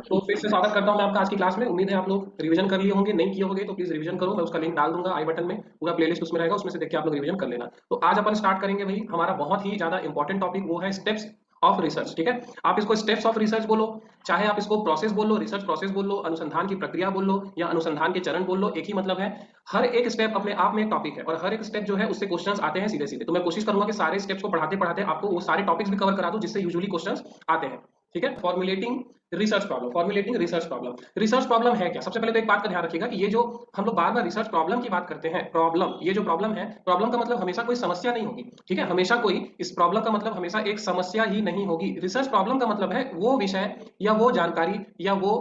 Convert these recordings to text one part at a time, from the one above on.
तो फिर से स्वागत करता हूं मैं आपका आज की क्लास में। उम्मीद है आप लोग रिवीजन कर लिए होंगे, नहीं किए होंगे तो प्लीज रिवीजन करो। मैं उसका लिंक डाल दूंगा आई बटन में, पूरा प्लेलिस्ट उसमें रहेगा, उसमें से देख के आप लोग रिवीजन कर लेना। तो आज अपन स्टार्ट करेंगे भाई हमारा बहुत ही ज्यादा इंपॉर्टेंट टॉपिक, वो है स्टेप्स ऑफ रिसर्च। ठीक है, आप इसको स्टेप्स ऑफ रिसर्च बोलो, चाहे आप इसको प्रोसेस बोल लो, रिसर्च प्रोसेस बोल लो, अनुसंधान की प्रक्रिया बोल लो, या अनुसंधान के चरण बोल लो, एक ही मतलब है। हर एक स्टेप अपने आप में एक टॉपिक है और हर एक स्टेप जो है उससे क्वेश्चंस आते हैं सीधे सीधे। तो मैं कोशिश करूंगा कि सारे स्टेप्स को पढ़ाते पढ़ाते आपको वो सारे टॉपिक्स भी कवर करा दूं जिससे यूजुअली क्वेश्चंस आते हैं। ठीक है, formulating research problem. Formulating research problem, research problem है क्या? सबसे पहले तो एक बात का ध्यान रखिएगा कि ये जो हम लोग बार बार रिसर्च प्रॉब्लम की बात करते हैं, प्रॉब्लम, ये जो प्रॉब्लम है, प्रॉब्लम का मतलब हमेशा कोई समस्या नहीं होगी। ठीक है, हमेशा कोई, इस प्रॉब्लम का मतलब हमेशा एक समस्या ही नहीं होगी। रिसर्च प्रॉब्लम का मतलब है वो विषय या वो जानकारी या वो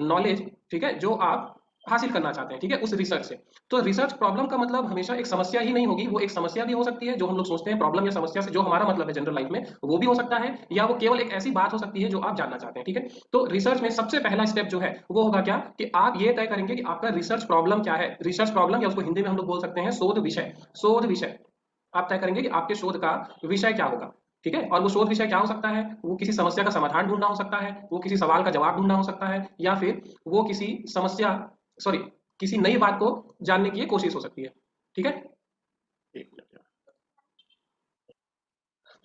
नॉलेज, ठीक है, जो आप हासिल करना चाहते हैं, ठीक है, उस रिसर्च से। तो रिसर्च प्रॉब्लम का मतलब हमेशा एक समस्या ही नहीं होगी। वो एक समस्या भी हो सकती है जो हम लोग सोचते हैं, प्रॉब्लम या समस्या से जो हमारा मतलब है जनरल लाइफ में, वो भी हो सकता है, या वो केवल एक ऐसी बात हो सकती है जो आप जानना चाहते हैं। ठीक है, तो रिसर्च में सबसे पहला स्टेप जो है वो होगा क्या, कि आप ये तय करेंगे कि आपका रिसर्च प्रॉब्लम क्या है। रिसर्च प्रॉब्लम, या उसको हिंदी में हम लोग बोल सकते हैं शोध विषय। शोध विषय आप तय करेंगे कि आपके शोध का विषय क्या होगा। ठीक है, और वो शोध विषय क्या हो सकता है? वो किसी समस्या का समाधान ढूंढना हो सकता है, वो किसी सवाल का जवाब ढूंढना हो सकता है, या फिर वो किसी समस्या, सॉरी, किसी नई बात को जानने की कोशिश हो सकती है। ठीक है, एक मिनट।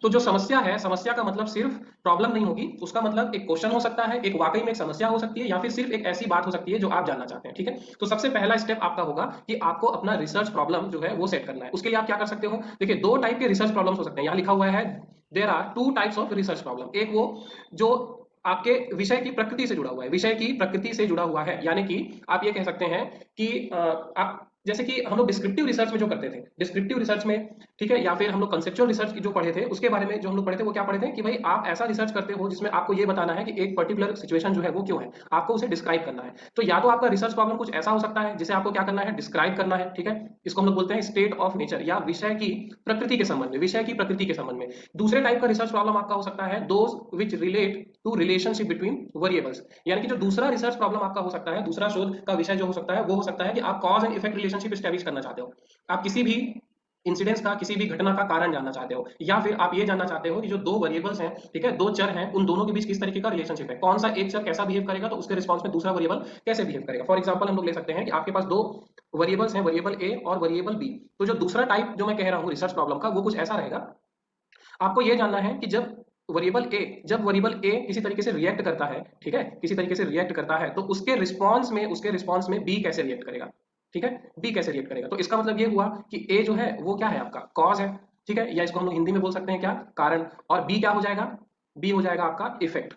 तो जो समस्या है, समस्या का मतलब सिर्फ प्रॉब्लम नहीं होगी, उसका मतलब एक क्वेश्चन हो सकता है, एक वाकई में एक समस्या हो सकती है, या फिर सिर्फ एक ऐसी बात हो सकती है जो आप जानना चाहते हैं। ठीक है, तो सबसे पहला स्टेप आपका होगा कि आपको अपना रिसर्च प्रॉब्लम जो है वो सेट करना है। उसके लिए आप क्या कर सकते हो? देखिए, दो टाइप के रिसर्च प्रॉब्लम्स हो सकते हैं, यहाँ लिखा हुआ है there are two types of research problem. एक वो जो आपके विषय की प्रकृति से जुड़ा हुआ है, विषय की प्रकृति से जुड़ा हुआ है, यानी कि आप ये कह सकते हैं कि आप जैसे कि हम लोग डिस्क्रिप्टिव रिसर्च में जो करते थे, डिस्क्रिप्टिव रिसर्च में, ठीक है, या फिर हम लोग कंसेप्चुअल रिसर्च की जो पढ़े थे उसके बारे में जो हम लोग पढ़े थे, वो क्या पढ़े थे कि भाई आप ऐसा रिसर्च करते हो जिसमें आपको ये बताना है कि एक पर्टिकुलर सिचुएशन जो है वो क्यों है, आपको उसे डिस्क्राइब करना है। तो या तो आपका रिसर्च प्रॉब्लम कुछ ऐसा हो सकता है जिसे आपको क्या करना है, डिस्क्राइब करना है। ठीक है, इसको हम लोग बोलते हैं स्टेट ऑफ नेचर, या विषय की प्रकृति के संबंध में, विषय की प्रकृति के संबंध में। दूसरे टाइप का रिसर्च प्रॉब्लम आपका हो सकता है those which relate to relationship between variables, यानी कि जो दूसरा रिसर्च प्रॉब्लम आपका हो सकता है, दूसरा शोध का विषय जो हो सकता है, वो हो सकता है कि आप cause and effect relationship establish करना चाहते हो। आप किसी भी इंसिडेंट्स का, किसी भी घटना का कारण जानना चाहते हो, या फिर आप ये जानना चाहते हो कि जो दो वेरिएबल्स हैं, ठीक है, दो चर हैं, उन दोनों के बीच किस तरीके का रिलेशनशिप है, कौन सा एक चर कैसा बिहेव करेगा तो उसके रिस्पॉन्स में दूसरा वेरिएबल कैसे बिहेव करेगा। फॉर एग्जांपल हम लोग ले सकते हैं कि आपके पास दो वेरिएबल्स हैं, वेरिएबल ए और वेरिएबल बी। तो जो दूसरा टाइप जो मैं कह रहा हूँ रिसर्च प्रॉब्लम का, वो कुछ ऐसा रहेगा। आपको ये जानना है कि जब वेरिएबल ए किसी तरीके से रिएक्ट करता है, ठीक है, किसी तरीके से रिएक्ट करता है, तो उसके रिस्पॉन्स में बी कैसे रिएक्ट करेगा। ठीक है, बी कैसे रिएक्ट करेगा। तो इसका मतलब ये हुआ कि ए जो है वो क्या है, आपका कॉज है। ठीक है, या इसको हम लोग हिंदी में बोल सकते हैं क्या, कारण। और बी क्या हो जाएगा, बी हो जाएगा आपका इफेक्ट।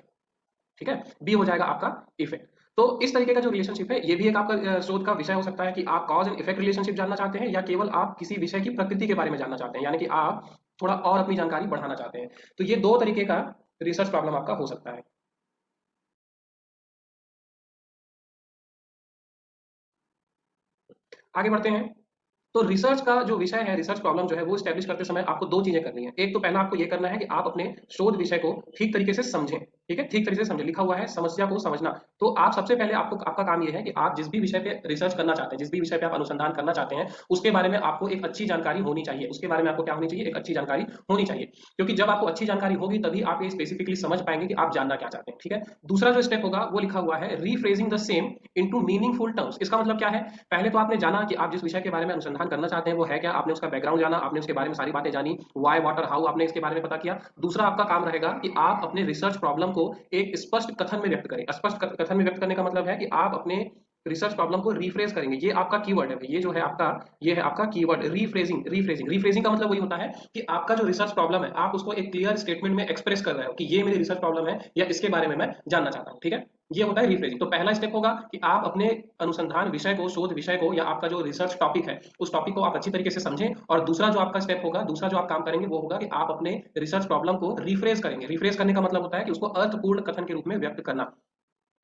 ठीक है, बी हो जाएगा आपका इफेक्ट। तो इस तरीके का जो रिलेशनशिप है, ये भी एक आपका शोध का विषय हो सकता है कि आप कॉज एंड इफेक्ट रिलेशनशिप जानना चाहते हैं, या केवल आप किसी विषय की प्रकृति के बारे में जानना चाहते हैं, यानी कि आप थोड़ा और अपनी जानकारी बढ़ाना चाहते हैं। तो ये दो तरीके का रिसर्च प्रॉब्लम आपका हो सकता है। आगे बढ़ते हैं। तो रिसर्च का जो विषय है, रिसर्च प्रॉब्लम जो है वो स्टैब्लिश करते समय आपको दो चीजें करनी है। एक तो पहला आपको ये करना है कि आप अपने शोध विषय को ठीक तरीके से समझें। ठीक है, ठीक तरीके से समझें, लिखा हुआ है समस्या को समझना। तो आप सबसे पहले, आपको, आपका काम ये है कि आप जिस भी विषय पे रिसर्च करना चाहते हैं, जिस भी विषय पे आप अनुसंधान करना चाहते हैं, उसके बारे में आपको एक अच्छी जानकारी होनी चाहिए। उसके बारे में आपको क्या होनी चाहिए, एक अच्छी जानकारी होनी चाहिए। क्योंकि जब आपको अच्छी जानकारी होगी तभी आप ये स्पेसिफिकली समझ पाएंगे कि आप जानना क्या चाहते हैं। ठीक है, दूसरा जो स्टेप होगा वो लिखा हुआ है rephrasing the same into meaningful terms. इसका मतलब क्या है? पहले तो आपने जाना कि आप जिस विषय के बारे में अनुसंधान करना चाहते हैं वो है क्या, आपने उसका बैकग्राउंड जाना, आपने उसके बारे में सारी बातें जानी, व्हाई व्हाट और हाउ आपने इसके बारे में पता किया। दूसरा आपका काम रहेगा कि आप अपने रिसर्च प्रॉब्लम को एक स्पष्ट कथन में व्यक्त करें। स्पष्ट कथन में व्यक्त करने का मतलब है कि आप अपने रिसर्च प्रॉब्लम को रिफ्रेज करेंगे। ये आपका कीवर्ड है, ये जो है आपका, ये है आपका कीवर्ड रीफ्रेजिंग। रीफ्रेजिंग का मतलब वही होता है कि आपका जो रिसर्च प्रॉब्लम है, आप उसको एक क्लियर स्टेटमेंट में एक्सप्रेस कर रहे हो कि ये मेरी रिसर्च प्रॉब्लम है या इसके बारे में मैं जानना चाहता हूँ। ठीक है, ये होता है रिफ्रेजिंग। तो पहला स्टेप होगा कि आप अपने अनुसंधान विषय को, शोध विषय को, या आपका जो रिसर्च टॉपिक है उस टॉपिक को आप अच्छी तरीके से समझें। और दूसरा जो आपका स्टेप होगा, दूसरा जो आप काम करेंगे वो होगा कि आप अपने रिसर्च प्रॉब्लम को रिफ्रेज करेंगे। रिफ्रेज करने का मतलब होता है कि उसको अर्थपूर्ण कथन के रूप में व्यक्त करना।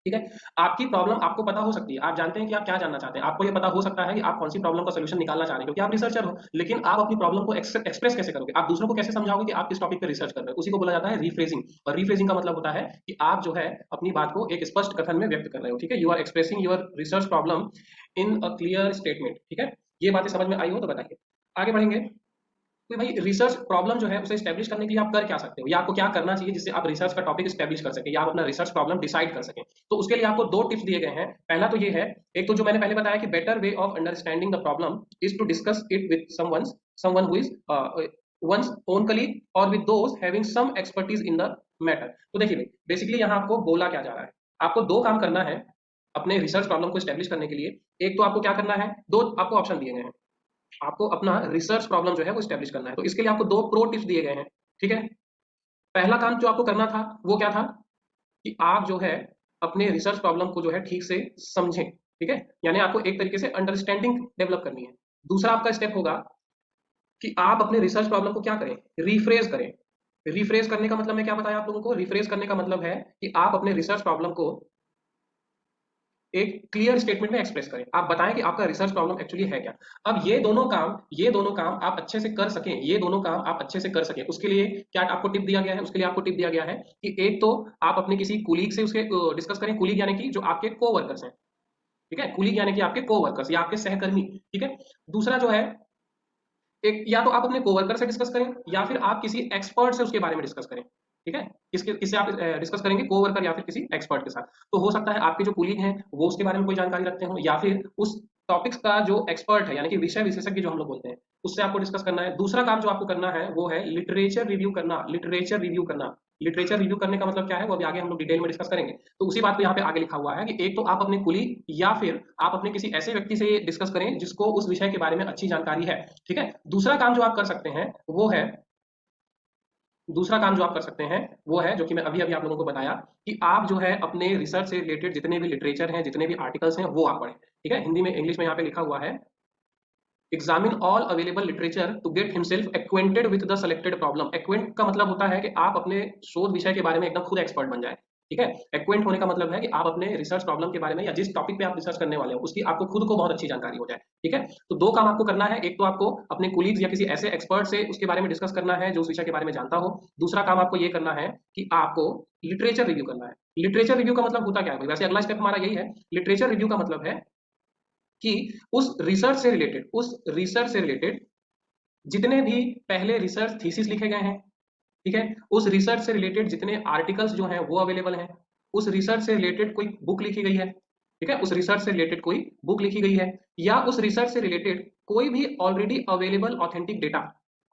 ठीक है, आपकी प्रॉब्लम आपको पता हो सकती है, आप जानते हैं कि आप क्या जानना चाहते हैं, आपको ये पता हो सकता है कि आप कौन सी प्रॉब्लम का सोल्यूशन निकालना चाह रहे हैं क्योंकि आप रिसर्चर हो। लेकिन आप अपनी प्रॉब्लम को एक्सप्रेस कैसे करोगे, आप दूसरों को कैसे समझाओगे कि आप किस टॉपिक पे रिसर्च कर रहे हो, उसी को बोला जाता है रिफ्रेजिंग। और रिफ्रेजिंग का मतलब होता है कि आप जो है अपनी बात को एक स्पष्ट कथन में व्यक्त कर रहे हो। ठीक है, you are expressing your research problem in a clear statement. ठीक है, ये बातें समझ में आई हो तो बताइए। आगे बढ़ेंगे। तो भाई रिसर्च प्रॉब्लम जो है उसे स्टैब्लिश करने के लिए आप कर क्या सकते हो, या आपको क्या करना चाहिए जिससे आप रिसर्च का टॉपिक स्टैब्लिश कर सके, या आप अपना रिसर्च प्रॉब्लम डिसाइड कर सकें। तो उसके लिए आपको दो टिप्स दिए गए हैं। पहला तो ये है, एक तो जो मैंने पहले बताया कि better way of understanding the problem is to discuss it with someone who is one's own colleague or with those having some expertise in the matter। तो देखिए भाई, बेसिकली यहाँ आपको बोला क्या जा रहा है, आपको दो काम करना है अपने रिसर्च प्रॉब्लम को स्टैब्लिश करने के लिए। एक तो आपको क्या करना है, दो आपको ऑप्शन दिए गए हैं, आपको अपना रिसर्च प्रॉब्लम जो है वो स्टैब्लिश करना है। तो इसके लिए आपको दो प्रो टिप्स दिए गए हैं, ठीक है। पहला काम जो आपको करना था वो क्या था, कि आप जो है अपने रिसर्च प्रॉब्लम को जो है ठीक से समझें, ठीक है, यानी आपको एक तरीके से अंडरस्टैंडिंग डेवलप करनी है। दूसरा आपका स्टेप होगा कि आप अपने रिसर्च प्रॉब्लम को क्या करें, रिफ्रेज करें। रिफ्रेज करने का मतलब मैं क्या बताया आप लोगों को, रिफ्रेज करने का मतलब है कि आप अपने रिसर्च प्रॉब्लम को एक क्लियर स्टेटमेंट में एक्सप्रेस करें, आप बताएं कि आपका रिसर्च प्रॉब्लम एक्चुअली है क्या। अब ये दोनों काम आप अच्छे से कर सकें, ये दोनों काम आप अच्छे से कर सकें, उसके लिए क्या आपको टिप दिया गया है, उसके लिए आपको टिप दिया गया है कि एक तो आप अपने किसी कुलीग से उसके डिस्कस करें, कुलीग यानी कि जो आपके को वर्कर्स हैं, ठीक है, कुलीग यानी कि आपके को वर्कर्स या आपके सहकर्मी, ठीक है। दूसरा जो है, एक या तो आप अपने कोवर्कर से डिस्कस करें या फिर आप किसी एक्सपर्ट से उसके बारे में डिस्कस करें, ठीक है। किससे आप डिस्कस करेंगे, कोवर्कर या फिर किसी एक्सपर्ट के साथ। तो हो सकता है आपके जो कुलीग हैं वो उसके बारे में कोई जानकारी रखते हो, या फिर उस टॉपिक्स का जो एक्सपर्ट है यानी कि विषय विशेषज्ञ जो हम लोग बोलते हैं उससे आपको डिस्कस करना है। दूसरा काम जो आपको करना है वो है लिटरेचर रिव्यू करना। लिटरेचर रिव्यू करना, लिटरेचर रिव्यू करने का मतलब क्या है वो अभी आगे हम लोग डिटेल में डिस्कस करेंगे। तो उसी बात को यहाँ पे आगे लिखा हुआ है कि एक तो आप अपने कुलीग या फिर आप अपने किसी ऐसे व्यक्ति से डिस्कस करें जिसको उस विषय के बारे में अच्छी जानकारी है, ठीक है। दूसरा काम जो आप कर सकते हैं वो है, दूसरा काम जो आप कर सकते हैं वो है जो कि मैं अभी अभी आप लोगों को बताया, कि आप जो है अपने रिसर्च से रिलेटेड जितने भी लिटरेचर हैं, जितने भी आर्टिकल्स हैं वो आप पढ़ें, ठीक है। हिंदी में, इंग्लिश में यहाँ पे लिखा हुआ है, examine all available literature to get himself acquainted with the selected problem. Acquaint का मतलब होता है कि आप अपने शोध विषय के बारे में एकदम खुद एक्सपर्ट बन जाए, ठीक है। एक्वेंट होने का मतलब है कि आप अपने रिसर्च प्रॉब्लम के बारे में या जिस टॉपिक पे आप रिसर्च करने वाले हो उसकी आपको खुद को बहुत अच्छी जानकारी हो जाए, ठीक है। तो दो काम आपको करना है, एक तो आपको अपने कुलीग्स या किसी ऐसे एक्सपर्ट से उसके बारे में डिस्कस करना है जो उस विषय के बारे में जानता हो। दूसरा काम आपको ये करना है कि आपको लिटरेचर रिव्यू करना है। लिटरेचर रिव्यू का मतलब होता क्या है, वैसे अगला स्टेप हमारा यही है। लिटरेचर रिव्यू का मतलब है कि उस रिसर्च से रिलेटेड जितने भी पहले रिसर्च थीसिस लिखे गए हैं, ठीक है, उस रिसर्च से रिलेटेड जितने आर्टिकल्स जो हैं वो अवेलेबल हैं, उस रिसर्च से रिलेटेड कोई बुक लिखी गई है, ठीक है, उस रिसर्च से रिलेटेड कोई बुक लिखी गई है, या उस रिसर्च से रिलेटेड कोई भी ऑलरेडी अवेलेबल ऑथेंटिक डेटा,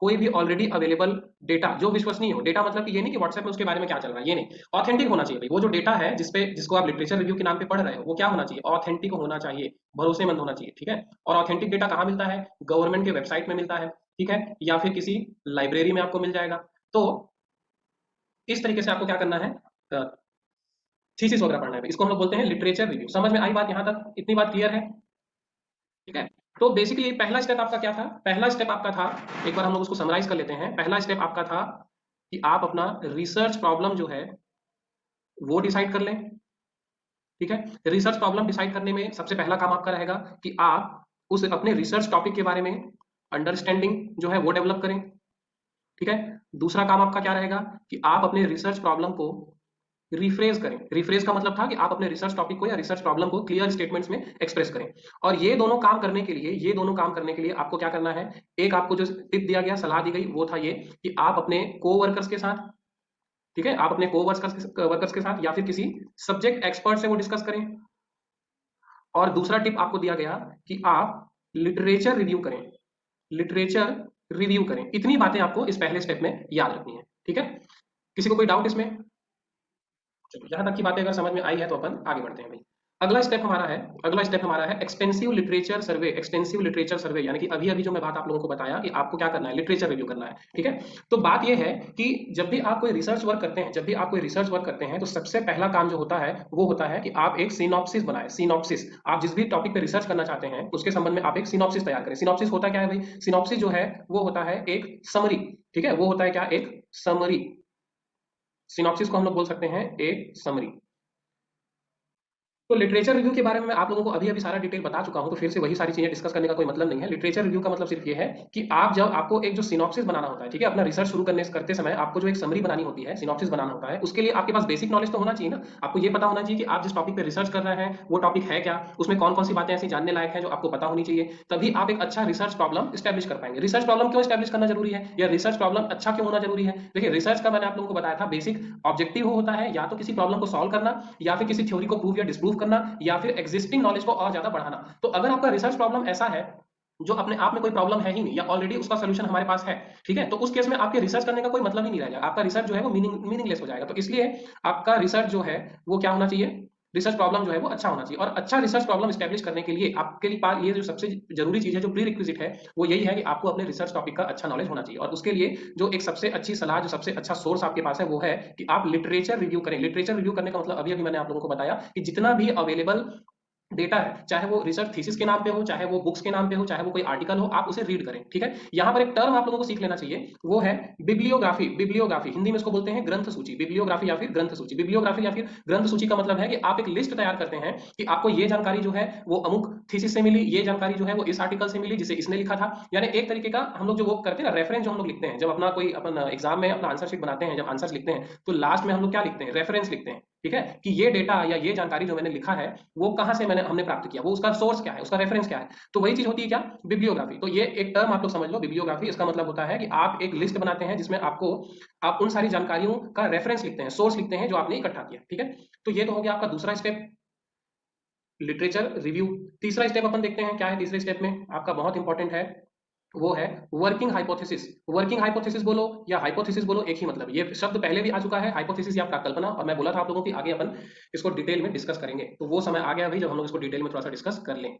कोई भी ऑलरेडी अवेलेबल डेटा जो विश्वसनीय हो। डेटा मतलब कि ये नहीं कि व्हाट्सएप में उसके बारे में क्या चल रहा है, ये नहीं, ऑथेंटिक होना चाहिए भाई। वो जो डेटा है जिसको आप लिटरेचर रिव्यू के नाम पे पढ़ रहे हो वो क्या होना चाहिए, ऑथेंटिक होना चाहिए, भरोसेमंद होना चाहिए, ठीक है। और ऑथेंटिक डेटा कहाँ मिलता है, गवर्नमेंट के वेबसाइट में मिलता है, ठीक है, या फिर किसी लाइब्रेरी में आपको मिल जाएगा। तो इस तरीके से आपको क्या करना है, थीसिस वगैरह पढ़ना है, इसको हम लोग बोलते हैं लिटरेचर रिव्यू। समझ में आई बात, यहाँ तक इतनी बात क्लियर है, ठीक है। तो बेसिकली पहला स्टेप आपका क्या था, पहला स्टेप आपका था, एक बार हम लोग उसको समराइज कर लेते हैं। पहला स्टेप आपका था कि आप अपना रिसर्च प्रॉब्लम जो है वो डिसाइड कर लें, ठीक है। रिसर्च प्रॉब्लम डिसाइड करने में सबसे पहला काम आपका रहेगा कि आप उस अपने रिसर्च टॉपिक के बारे में अंडरस्टैंडिंग जो है वो डेवलप करें, ठीक है। दूसरा काम आपका क्या रहेगा कि आप अपने रिसर्च प्रॉब्लम को रिफ्रेज करें। रिफ्रेज का मतलब था कि आप अपने रिसर्च टॉपिक को या रिसर्च प्रॉब्लम को क्लियर स्टेटमेंट्स में एक्सप्रेस करें। और ये दोनों काम करने के लिए आपको क्या करना है, एक आपको जो टिप दिया गया, सलाह दी गई वो था ये कि आप अपने को वर्कर्स के साथ, ठीक है, आप अपने को वर्कर्स के साथ या फिर किसी सब्जेक्ट एक्सपर्ट से वो डिस्कस करें। और दूसरा टिप आपको दिया गया कि आप लिटरेचर रिव्यू करें, लिटरेचर रिव्यू करें। इतनी बातें आपको इस पहले स्टेप में याद रखनी है, ठीक है। किसी को कोई डाउट इसमें, चलो यहाँ तक की बातें अगर समझ में आई है तो अपन आगे बढ़ते हैं भाई। अगला स्टेप हमारा है एक्सटेंसिव लिटरेचर सर्वे। एक्सटेंसिव लिटरेचर सर्वे यानी कि अभी अभी जो मैं बात आप लोगों को बताया कि आपको क्या करना है, लिटरेचर रिव्यू करना है, ठीक है। तो बात यह है कि जब भी आप कोई रिसर्च वर्क करते हैं, तो सबसे पहला काम जो होता है वो होता है कि आप एक सिनॉप्सिस बनाएं। सिनॉप्सिस, आप जिस भी टॉपिक पे रिसर्च करना चाहते हैं उसके संबंध में आप एक सिनॉप्सिस तैयार करें। सिनॉप्सिस होता क्या है भाई, सिनॉप्सिस जो है वो होता है एक समरी, ठीक है, वो होता है क्या, एक समरी। सिनॉप्सिस को हम लोग बोल सकते हैं एक समरी। तो लिटरेचर रिव्यू के बारे में मैं आप लोगों को अभी अभी सारा डिटेल बता चुका हूं, तो फिर से वही सारी चीजें डिस्कस करने का कोई मतलब नहीं है। लिटरेचर रिव्यू का मतलब सिर्फ ये है कि आप जब आपको एक जो सिनॉप्सिस बनाना होता है, ठीक है, अपना रिसर्च शुरू करते समय आपको जो एक समरी बनानी होती है, सिनॉप्सिस बनाना होता है, उसके लिए आपके पास बेसिक नॉलेज तो होना चाहिए ना। आपको ये पता होना चाहिए कि आप जिस टॉपिक पे रिसर्च कर रहे हैं वो टॉपिक है क्या, उसमें कौन कौन सी बातें ऐसी जानने लायक है जो आपको पता होनी चाहिए। तभी आप एक अच्छा रिसर्च प्रॉब्लम स्टैब्लिश कर पाएंगे। रिसर्च प्रॉब्लम क्यों स्टैब्लिश करना जरूरी है, या रिसर्च प्रॉब्लम अच्छा क्यों होना जरूरी है? देखिए, रिसर्च का मैंने आप लोगों को बताया था बेसिक ऑब्जेक्टिव होता है या तो किसी प्रॉब्लम को सॉल्व करना, या फिर किसी थ्योरी को प्रूव या डिस्प्रूव करना, या फिर एग्जिस्टिंग नॉलेज को और ज्यादा बढ़ाना। तो अगर आपका रिसर्च प्रॉब्लम ऐसा है जो अपने आप में कोई प्रॉब्लम है ही नहीं, या ऑलरेडी उसका सोल्यूशन हमारे पास है, ठीक है, तो उस केस में आपके रिसर्च करने का कोई मतलब ही नहीं रहेगा। आपका रिसर्च जो है वो मीनिंगलेस हो जाएगा। तो इसलिए आपका रिसर्च जो है वो क्या होना चाहिए, रिसर्च प्रॉब्लम जो है वो अच्छा होना चाहिए। और अच्छा रिसर्च प्रॉब्लम स्टैब्लिश करने के लिए आपके लिए पास ये जो सबसे जरूरी चीज है, जो प्री रिक्विजिट है, वो यही है कि आपको अपने रिसर्च टॉपिक का अच्छा नॉलेज होना चाहिए। और उसके लिए जो एक सबसे अच्छी सलाह, जो सबसे अच्छा सोर्स आपके पास है, वो है कि आप लिटरेचर रिव्यू करें। लिटरेचर रिव्यू करने का मतलब अभी अभी मैंने आप लोगों को बताया कि जितना भी अवेलेबल डेटा है, चाहे वो रिसर्च थीसिस के नाम पे हो, चाहे वो बुक्स के नाम पे हो, चाहे वो कोई आर्टिकल हो, आप उसे रीड करें। ठीक है, यहाँ पर एक टर्म आप लोगों को सीख लेना चाहिए, वो है बिब्लियोग्राफी। बिब्लियोग्राफी हिंदी में इसको बोलते हैं ग्रंथ सूची। बिब्लियोग्राफी या फिर ग्रंथ सूची। बिब्लियोग्राफी या फिर ग्रंथ सूची का मतलब है कि आप एक लिस्ट तैयार करते हैं कि आपको ये जानकारी जो है वो अमुक थीसिस से मिली, ये जानकारी जो है वो इस आर्टिकल से मिली जिसे इसने लिखा था। यानी एक तरीके का हम लोग जो वो करते हैं ना, रेफरेंस जो हम लोग लिखते हैं जब अपना कोई अपन एग्जाम में अपना आंसर शीट बनाते हैं, जब आंसर लिखते हैं तो लास्ट में हम लोग क्या लिखते हैं, रेफरेंस लिखते हैं। ठीक है, कि ये डेटा या ये जानकारी जो मैंने लिखा है वो कहां से हमने प्राप्त किया, वो उसका सोर्स क्या है, उसका रेफरेंस क्या है। तो वही चीज होती है क्या, बिब्लियोग्राफी। तो ये एक टर्म आप लोग समझ लो, बिब्लियोग्राफी। इसका मतलब होता है कि आप एक लिस्ट बनाते हैं जिसमें आप उन सारी जानकारियों का रेफरेंस लिखते हैं, सोर्स लिखते हैं जो आपने इकट्ठा किया। ठीक है, तो ये तो हो गया आपका दूसरा स्टेप, लिटरेचर रिव्यू। तीसरा स्टेप अपन देखते हैं क्या है। तीसरे स्टेप में आपका बहुत इंपॉर्टेंट है, वो है वर्किंग हाइपोथेसिस। वर्किंग हाइपोथेसिस बोलो या हाइपोथेसिस बोलो, एक ही मतलब। ये शब्द पहले भी आ चुका है, हाइपोथेसिस या प्राकल्पना, और मैं बोला था आप लोगों की आगे अपन इसको डिटेल में डिस्कस करेंगे। तो वो समय आ गया भाई जब हम लोग इसको डिटेल में थोड़ा सा डिस्कस कर लें।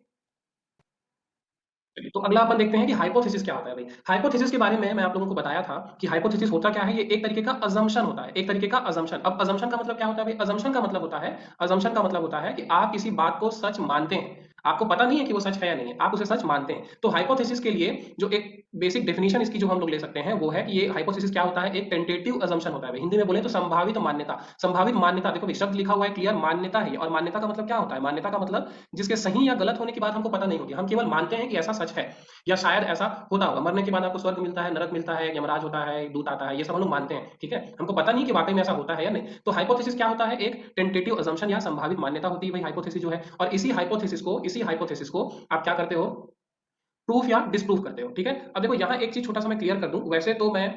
तो अगला अपन देखते हैं कि हाइपोथेसिस क्या होता है भाई। हाइपोथेसिस के बारे में मैं आप लोगों को बताया था कि हाइपोथेसिस होता क्या है, ये एक तरीके का अजम्पशन होता है, एक तरीके का अजम्पशन। अब अजम्पशन का मतलब क्या होता है भाई, अजम्पशन का मतलब होता है, अजम्पशन का मतलब होता है कि आप किसी बात को सच मानते हैं, आपको पता नहीं है कि वो सच है या नहीं है, आप उसे सच मानते हैं। तो हाइपोथेसिस के लिए जो एक बेसिक डेफिनेशन इसकी जो हम लोग ले सकते हैं वो है कि ये हाइपोथेसिस क्या होता है, एक टेंटेटिव अजम्पशन होता है। हिंदी में बोले तो संभावित मान्यता। संभावित मान्यता, देखो भाई शब्द लिखा हुआ है क्लियर, मान्यता है। और मान्यता का मतलब क्या होता है, मान्यता का मतलब जिसके सही या गलत होने की बात हमको पता नहीं होती, हम केवल मानते हैं कि ऐसा सच है, या शायद ऐसा होता होगा। मरने के बाद आपको स्वर्ग मिलता है, नरक मिलता है, यमराज होता है, दूत आता है, ये सब हम लोग मानते हैं। ठीक है, हमको पता नहीं कि वाकई में ऐसा होता है या नहीं। तो हाइपोथेसिस क्या होता है, एक टेंटेटिव अजम्पशन या संभावित मान्यता होती है भाई हाइपोथेसिस जो है। और इसी हाइपोथेसिस को आप क्या करते हो, प्रूफ या डिसप्रूफ करते हो। ठीक है, अब देखो यहाँ एक चीज छोटा सा मैं क्लियर कर दूं। वैसे तो मैं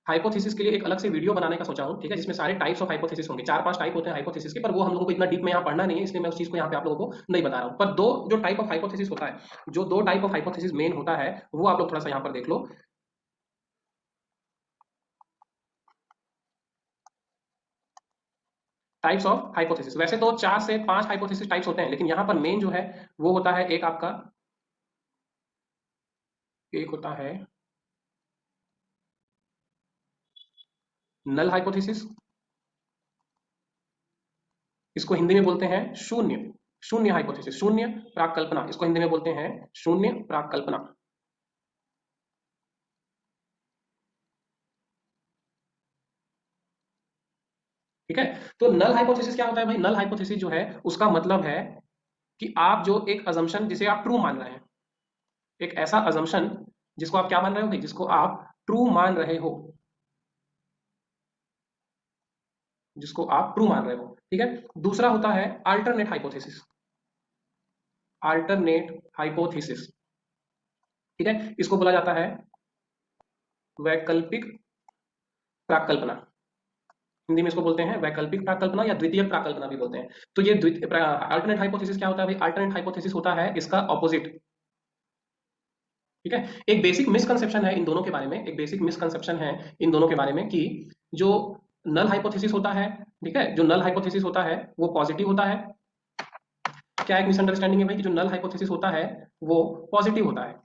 हाइपोथेसिस के लिए एक अलग से वीडियो बनाने का सोचा हूँ, ठीक है, जिसमें सारे टाइप्स ऑफ हाइपोथेसिस होंगे। 4-5 टाइप होते हैं हाइपोथेसिस के, पर वो हम लोगों को इतना डीप में यहाँ पढ़ना नहीं है, इसलिए मैं उस चीज को यहाँ पे आप लोगों को नहीं बता रहा हूँ। पर दो जो टाइप ऑफ हाइपोथेसिस होता है, जो दो टाइप ऑफ हाइपोथेसिस मेन होता है, वो आप लोग थोड़ा सा यहाँ पर देख लो। टाइप्स ऑफ हाइपोथेसिस, वैसे तो 4 से 5 हाइपोथेसिस टाइप्स होते हैं, लेकिन यहाँ पर मेन जो है वो होता है एक आपका, एक होता है नल हाइपोथेसिस। इसको हिंदी में बोलते हैं शून्य, शून्य हाइपोथेसिस, शून्य प्राक कल्पना, इसको हिंदी में बोलते हैं शून्य प्राक कल्पना। ठीक है, तो नल हाइपोथेसिस क्या होता है भाई, नल हाइपोथेसिस जो है उसका मतलब है कि आप जो एक अजम्पशन जिसे आप ट्रू मान रहे हैं, एक ऐसा अजम्पशन जिसको आप क्या मान रहे हो भाई, जिसको आप ट्रू मान रहे हो, जिसको आप ट्रू मान रहे हो। ठीक है, दूसरा होता है अल्टरनेट हाइपोथेसिस, अल्टरनेट हाइपोथेसिस। ठीक है, इसको बोला जाता है वैकल्पिक प्राकल्पना। हिंदी में इसको बोलते हैं वैकल्पिक प्राकल्पना या द्वितीयक प्राकल्पना भी बोलते हैं। तो ये द्वितीय अल्टरनेट हाइपोथेसिस क्या होता है भाई, अल्टरनेट हाइपोथेसिस होता है इसका ऑपोजिट। ठीक है, एक बेसिक मिसकंसेप्शन है इन दोनों के बारे में, एक बेसिक मिसकंसेप्शन है इन दोनों के बारे में कि जो नल हाइपोथेसिस होता है, ठीक है, जो नल हाइपोथेसिस होता है वो पॉजिटिव होता है। क्या एक मिसअंडरस्टैंडिंग है भाई कि जो नल हाइपोथेसिस होता है वो पॉजिटिव होता है,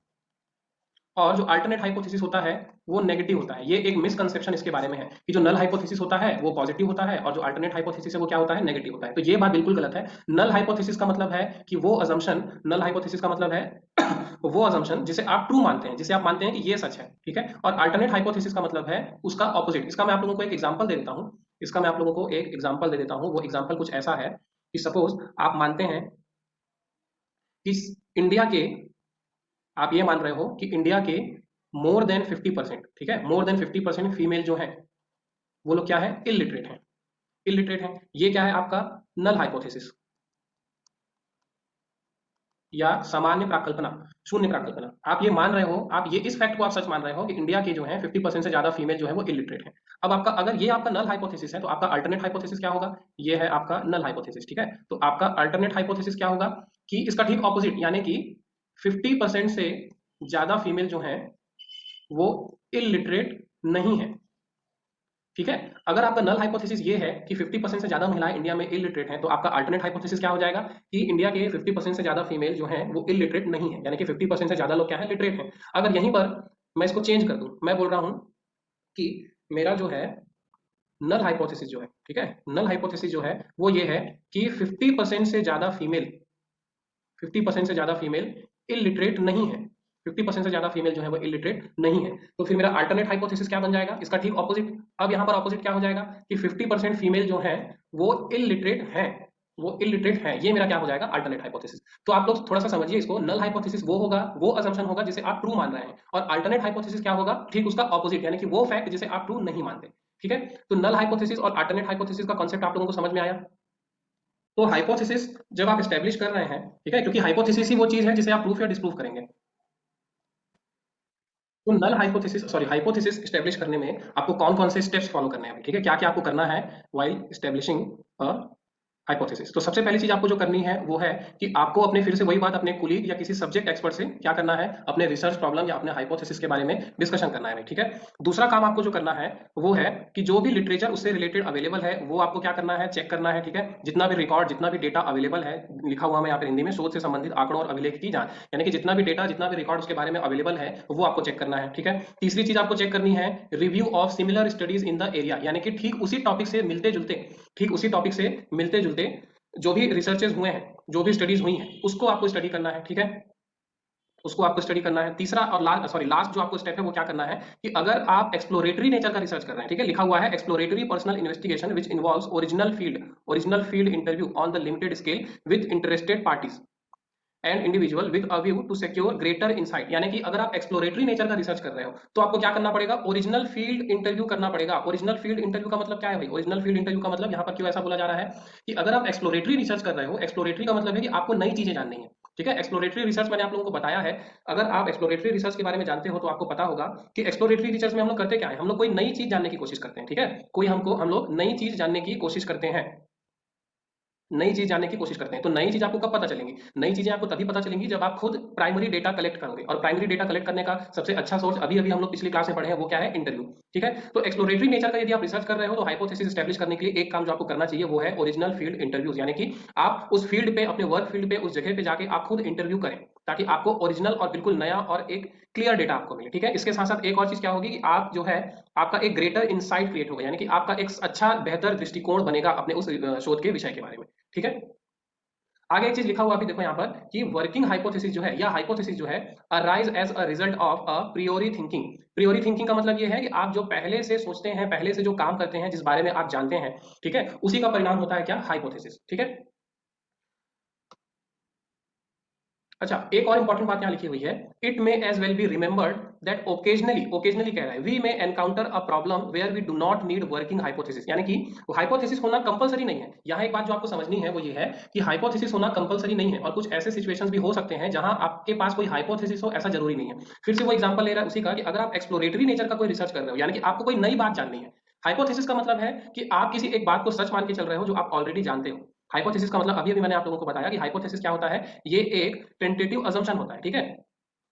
और जो अल्टरनेट हाइपोथेसिस होता है वो नेगेटिव होता है। ये एक मिसकंसेप्शन इसके बारे में है कि जो नल हाइपोथेसिस होता है वो पॉजिटिव होता है, और जो अल्टरनेट हाइपोथेसिस है वो क्या होता है, नेगेटिव होता है। तो ये बात बिल्कुल गलत है। नल हाइपोथेसिस का मतलब है कि वो अजम्पशन, नल हाइपोथेसिस का मतलब है वो अजम्पशन जिसे आप ट्रू मानते हैं, जिसे आप मानते हैं कि ये सच है। ठीक है, और अल्टरनेट हाइपोथेसिस का मतलब है उसका ऑपोजिट। इसका मैं आप लोगों को एक एग्जांपल दे देता हूं, इसका मैं आप लोगों को एक एग्जांपल दे देता हूं। वो एग्जांपल कुछ ऐसा है कि सपोज आप मानते हैं कि इंडिया के, आप ये मान रहे हो कि इंडिया के मोर देन 50%, ठीक है, मोर देन 50% फीमेल जो है वो लोग क्या है, इलिटरेट है। इलिटरेट है, ये क्या है आपका नल हाइपोथेसिस या सामान्य प्राकल्पना, शून्य प्राकल्पना। आप ये मान रहे हो, आप ये इस फैक्ट को आप सच मान रहे हो कि इंडिया के जो है 50% से ज्यादा फीमेल जो है वो इलिटरेट है। अब आपका अगर ये आपका नल हाइपोथेसिस है तो आपका अल्टरनेट हाइपोथेसिस क्या होगा, ये है आपका नल हाइपोथेसिस, ठीक है। तो आपका अल्टरनेट हाइपोथेसिस क्या होगा कि इसका ठीक ऑपोजिट, यानी कि 50% से ज्यादा फीमेल जो है वो इलिटरेट नहीं है, ठीक है। अगर आपका नल हाइपोथेसिस ये है कि 50% से ज्यादा महिलाएं इंडिया में इलिटरेट हैं, तो आपका अल्टरनेट हाइपोथेसिस क्या हो जाएगा कि इंडिया के 50% से ज्यादा फीमेल जो हैं वो इलिटरेट नहीं है, यानी कि 50% से ज्यादा लोग क्या है, लिटरेट हैं। अगर यहीं पर मैं इसको चेंज कर दूं, मैं बोल रहा हूं कि मेरा जो है नल हाइपोथेसिस जो है, ठीक है, नल हाइपोथेसिस जो है वो ये है कि 50% से ज्यादा फीमेल, 50% से ज्यादा फीमेल इलिटरेट नहीं है, 50% से ज्यादा फीमेल जो है वो इलिटरेट नहीं है। तो फिर मेरा अल्टरनेट हाइपोथेसिस क्या बन जाएगा, इसका ठीक ऑपोजिट। अब यहाँ पर ऑपोजिट क्या हो जाएगा कि 50% फीमेल जो है वो इलिटरेट है, वो इलिटरेट है, ये मेरा क्या हो जाएगा अल्टरनेट हाइपोथेसिस। तो आप लोग थोड़ा सा समझिए इसको, नल हाइपोथेसिस वो होगा, वो असम्पशन होगा जिसे आप ट्रू मान रहे हैं, और अल्टरनेट हाइपोथेसिस क्या होगा, ठीक उसका ऑपोजिट, यानी कि वो फैक्ट जिसे आप ट्रू नहीं मानते, ठीक है। तो नल हाइपोथेसिस और अल्टरनेट हाइपोथेसिस का कॉन्सेप्ट आप लोगों को समझ में आया। तो हाइपोथेसिस जब आप एस्टेब्लिश कर रहे हैं, ठीक है, क्योंकि हाइपोथेसिस ही वो चीज है जिसे आप प्रूफ या डिस्प्रूव करेंगे। तो null hypothesis, sorry, hypothesis establish करने में आपको कौन कौन से स्टेप्स फॉलो करने हैं, ठीक है, क्या क्या आपको करना है व्हाइल एस्टेब्लिशिंग अ हाइपोथेसिस। तो सबसे पहली चीज आपको जो करनी है वो है कि आपको अपने, फिर से वही बात, अपने कुलीग या किसी सब्जेक्ट एक्सपर्ट से क्या करना है, अपने रिसर्च प्रॉब्लम या अपने हाइपोथेसिस के बारे में डिस्कशन करना है, ठीक है। दूसरा काम आपको जो करना है वो है कि जो भी लिटरेचर उससे रिलेटेड अवेलेबल है वो आपको क्या करना है, चेक करना है, ठीक है। जितना भी रिकॉर्ड, जितना भी डेटा अवेलेबल है, लिखा हुआ मैं यहाँ पे हिंदी में, शोध से संबंधित आंकड़ों और अभिलेख की जांच, यानी कि जितना भी डेटा, जितना भी रिकॉर्ड उसके बारे में अवेलेबल है वो आपको चेक करना है, ठीक है। तीसरी चीज आपको चेक करनी है review of similar studies in the area, यानी कि ठीक उसी टॉपिक से मिलते जुलते, ठीक उसी टॉपिक से मिलते जुलते जो भी रिसर्चेज हुए हैं, जो भी स्टडीज हुई हैं, उसको आपको स्टडी करना है, ठीक है, उसको आपको स्टडी करना है। तीसरा और लास्ट जो आपको स्टेप है वो क्या करना है कि अगर आप एक्सप्लोरेटरी नेचर का रिसर्च कर रहे हैं, ठीक है, लिखा हुआ है exploratory personal investigation which involves original field interview on the limited scale with interested parties and individual with a view to secure greater insight, यानी कि अगर आप एक्सप्लोरेटरी नेचर का रिसर्च कर रहे हो तो आपको क्या करना पड़ेगा, ओरिजिनल फील्ड इंटरव्यू करना पड़ेगा। ओरिजिनल फील्ड इंटरव्यू का मतलब क्या है भाई, ओरिजिनल फील्ड इंटरव्यू का मतलब यहाँ पर क्यों ऐसा बोला जा रहा है कि अगर आप एक्सप्लोरेटरी रिसर्च कर रहे हो, एक्सप्लोरेटरी का मतलब है कि आपको नई चीजें जाननी है, ठीक है। एक्सप्लोरेटरी रिसर्च मैंने आप लोगों को बताया है, अगर आप एक्सप्लोरेटरी रिसर्च के बारे में जानते हो तो आपको पता होगा कि एक्सप्लोरेटरी रिसर्च में हम लोग करते क्या है, हम लोग कोई नई चीज जानने की कोशिश करते हैं, ठीक है, हम लोग नई चीज जानने की कोशिश करते हैं, नई चीज जानने की कोशिश करते हैं। तो नई चीज आपको कब पता चलेंगी, नई चीजें आपको तभी पता चलेंगी जब आप खुद प्राइमरी डेटा कलेक्ट करोगे, और प्राइमरी डेटा कलेक्ट करने का सबसे अच्छा सोर्स अभी अभी हम लोग पिछली क्लास में पढ़े हैं वो क्या है, इंटरव्यू, ठीक है। तो एक्सप्लोरेटरी नेचर का यदि आप रिसर्च कर रहे हो तो हाइपोथेसिस एस्टैब्लिश करने के लिए एक काम जो आपको करना चाहिए वो है ओरिजिनल फील्ड इंटरव्यूज, यानी कि आप उस फील्ड पे, अपने वर्क फील्ड पे, उस जगह पे जाके आप खुद इंटरव्यू करें, ताकि आपको ओरिजिनल और बिल्कुल नया और एक क्लियर डेटा आपको मिले, ठीक है। इसके साथ साथ एक और चीज क्या होगी कि आप जो है, आपका एक ग्रेटर इनसाइट क्रिएट होगा, यानी कि आपका एक अच्छा बेहतर दृष्टिकोण बनेगा अपने उस शोध के विषय के बारे में, ठीक है। आगे एक चीज लिखा हुआ अभी देखो यहाँ पर कि वर्किंग हाइपोथेसिस जो है, या हाइपोथेसिस जो है arise as a result of a priori thinking. Priori thinking का मतलब ये है कि आप जो पहले से सोचते हैं, पहले से जो काम करते हैं, जिस बारे में आप जानते हैं, ठीक है, उसी का परिणाम होता है क्या, हाइपोथेसिस, ठीक है। अच्छा, एक और इंपॉर्टेंट बात यहाँ लिखी हुई है, it may as well be remembered that occasionally, occasionally कह रहा है, we may encounter a problem where we do not need working hypothesis, यानी कि हाइपोथेसिस होना कंपलसरी नहीं है। यहाँ एक बात जो आपको समझनी है वो ये है कि हाइपोथेसिस होना कंपलसरी नहीं है, और कुछ ऐसे सिचुएशंस भी हो सकते हैं जहां आपके पास कोई हाइपोथेसिस हो, ऐसा जरूरी नहीं है। फिर से वो एग्जांपल ले रहा है उसी का कि अगर आप एक्सप्लोरेटरी नेचर का कोई रिसर्च कर रहे हो, यानी कि आपको कोई नई बात जाननी है। हाइपोथेसिस का मतलब है कि आप किसी एक बात को सच मान के चल रहे हो जो आप ऑलरेडी जानते हो। हाइपोथेसिस का मतलब अभी अभी मैंने आप लोगों को बताया कि हाइपोथेसिस क्या होता है, ये एक टेंटेटिव अजम्पशन होता है, ठीक है,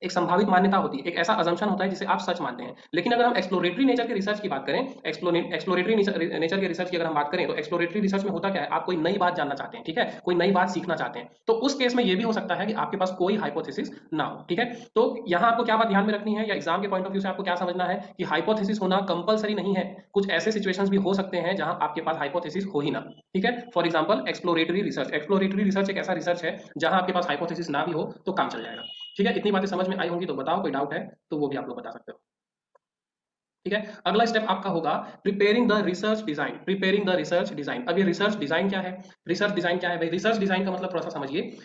एक संभावित मान्यता होती है, एक ऐसा अजम्पशन होता है जिसे आप सच मानते हैं। लेकिन अगर हम एक्सप्लोरेटरी नेचर के रिसर्च की बात करें, एक्सप्लोरेटरी नेचर के रिसर्च की अगर हम बात करें, तो एक्सप्लोरेटरी रिसर्च में होता क्या है, आप कोई नई बात जानना चाहते हैं, ठीक है, कोई नई बात सीखना चाहते हैं, तो उस केस में ये भी हो सकता है कि आपके पास कोई हाइपोथेसिस ना हो, ठीक है। तो यहाँ आपको क्या बात ध्यान में रखनी है, या एग्जाम के पॉइंट ऑफ व्यू से आपको क्या समझना है कि हाइपोथेसिस होना कंपलसरी नहीं है, कुछ ऐसे सिचुएशंस भी हो सकते हैं जहां आपके पास हाइपोथेसिस हो ही ना, ठीक है। For example exploratory research, exploratory research एक ऐसा रिसर्च है जहां आपके पास हाइपोथेसिस ना भी हो तो काम चल जाएगा, ठीक है। इतनी बातें समझ में आई होंगी तो बताओ, कोई डाउट है तो वो भी आप लोग बता सकते हो। ठीक है। अगला स्टेप आपका होगा preparing the research design. Preparing the research design. अब ये रिसर्च डिजाइन क्या है? रिसर्च डिजाइन क्या है भाई? रिसर्च डिजाइन का मतलब थोड़ा सा समझिए।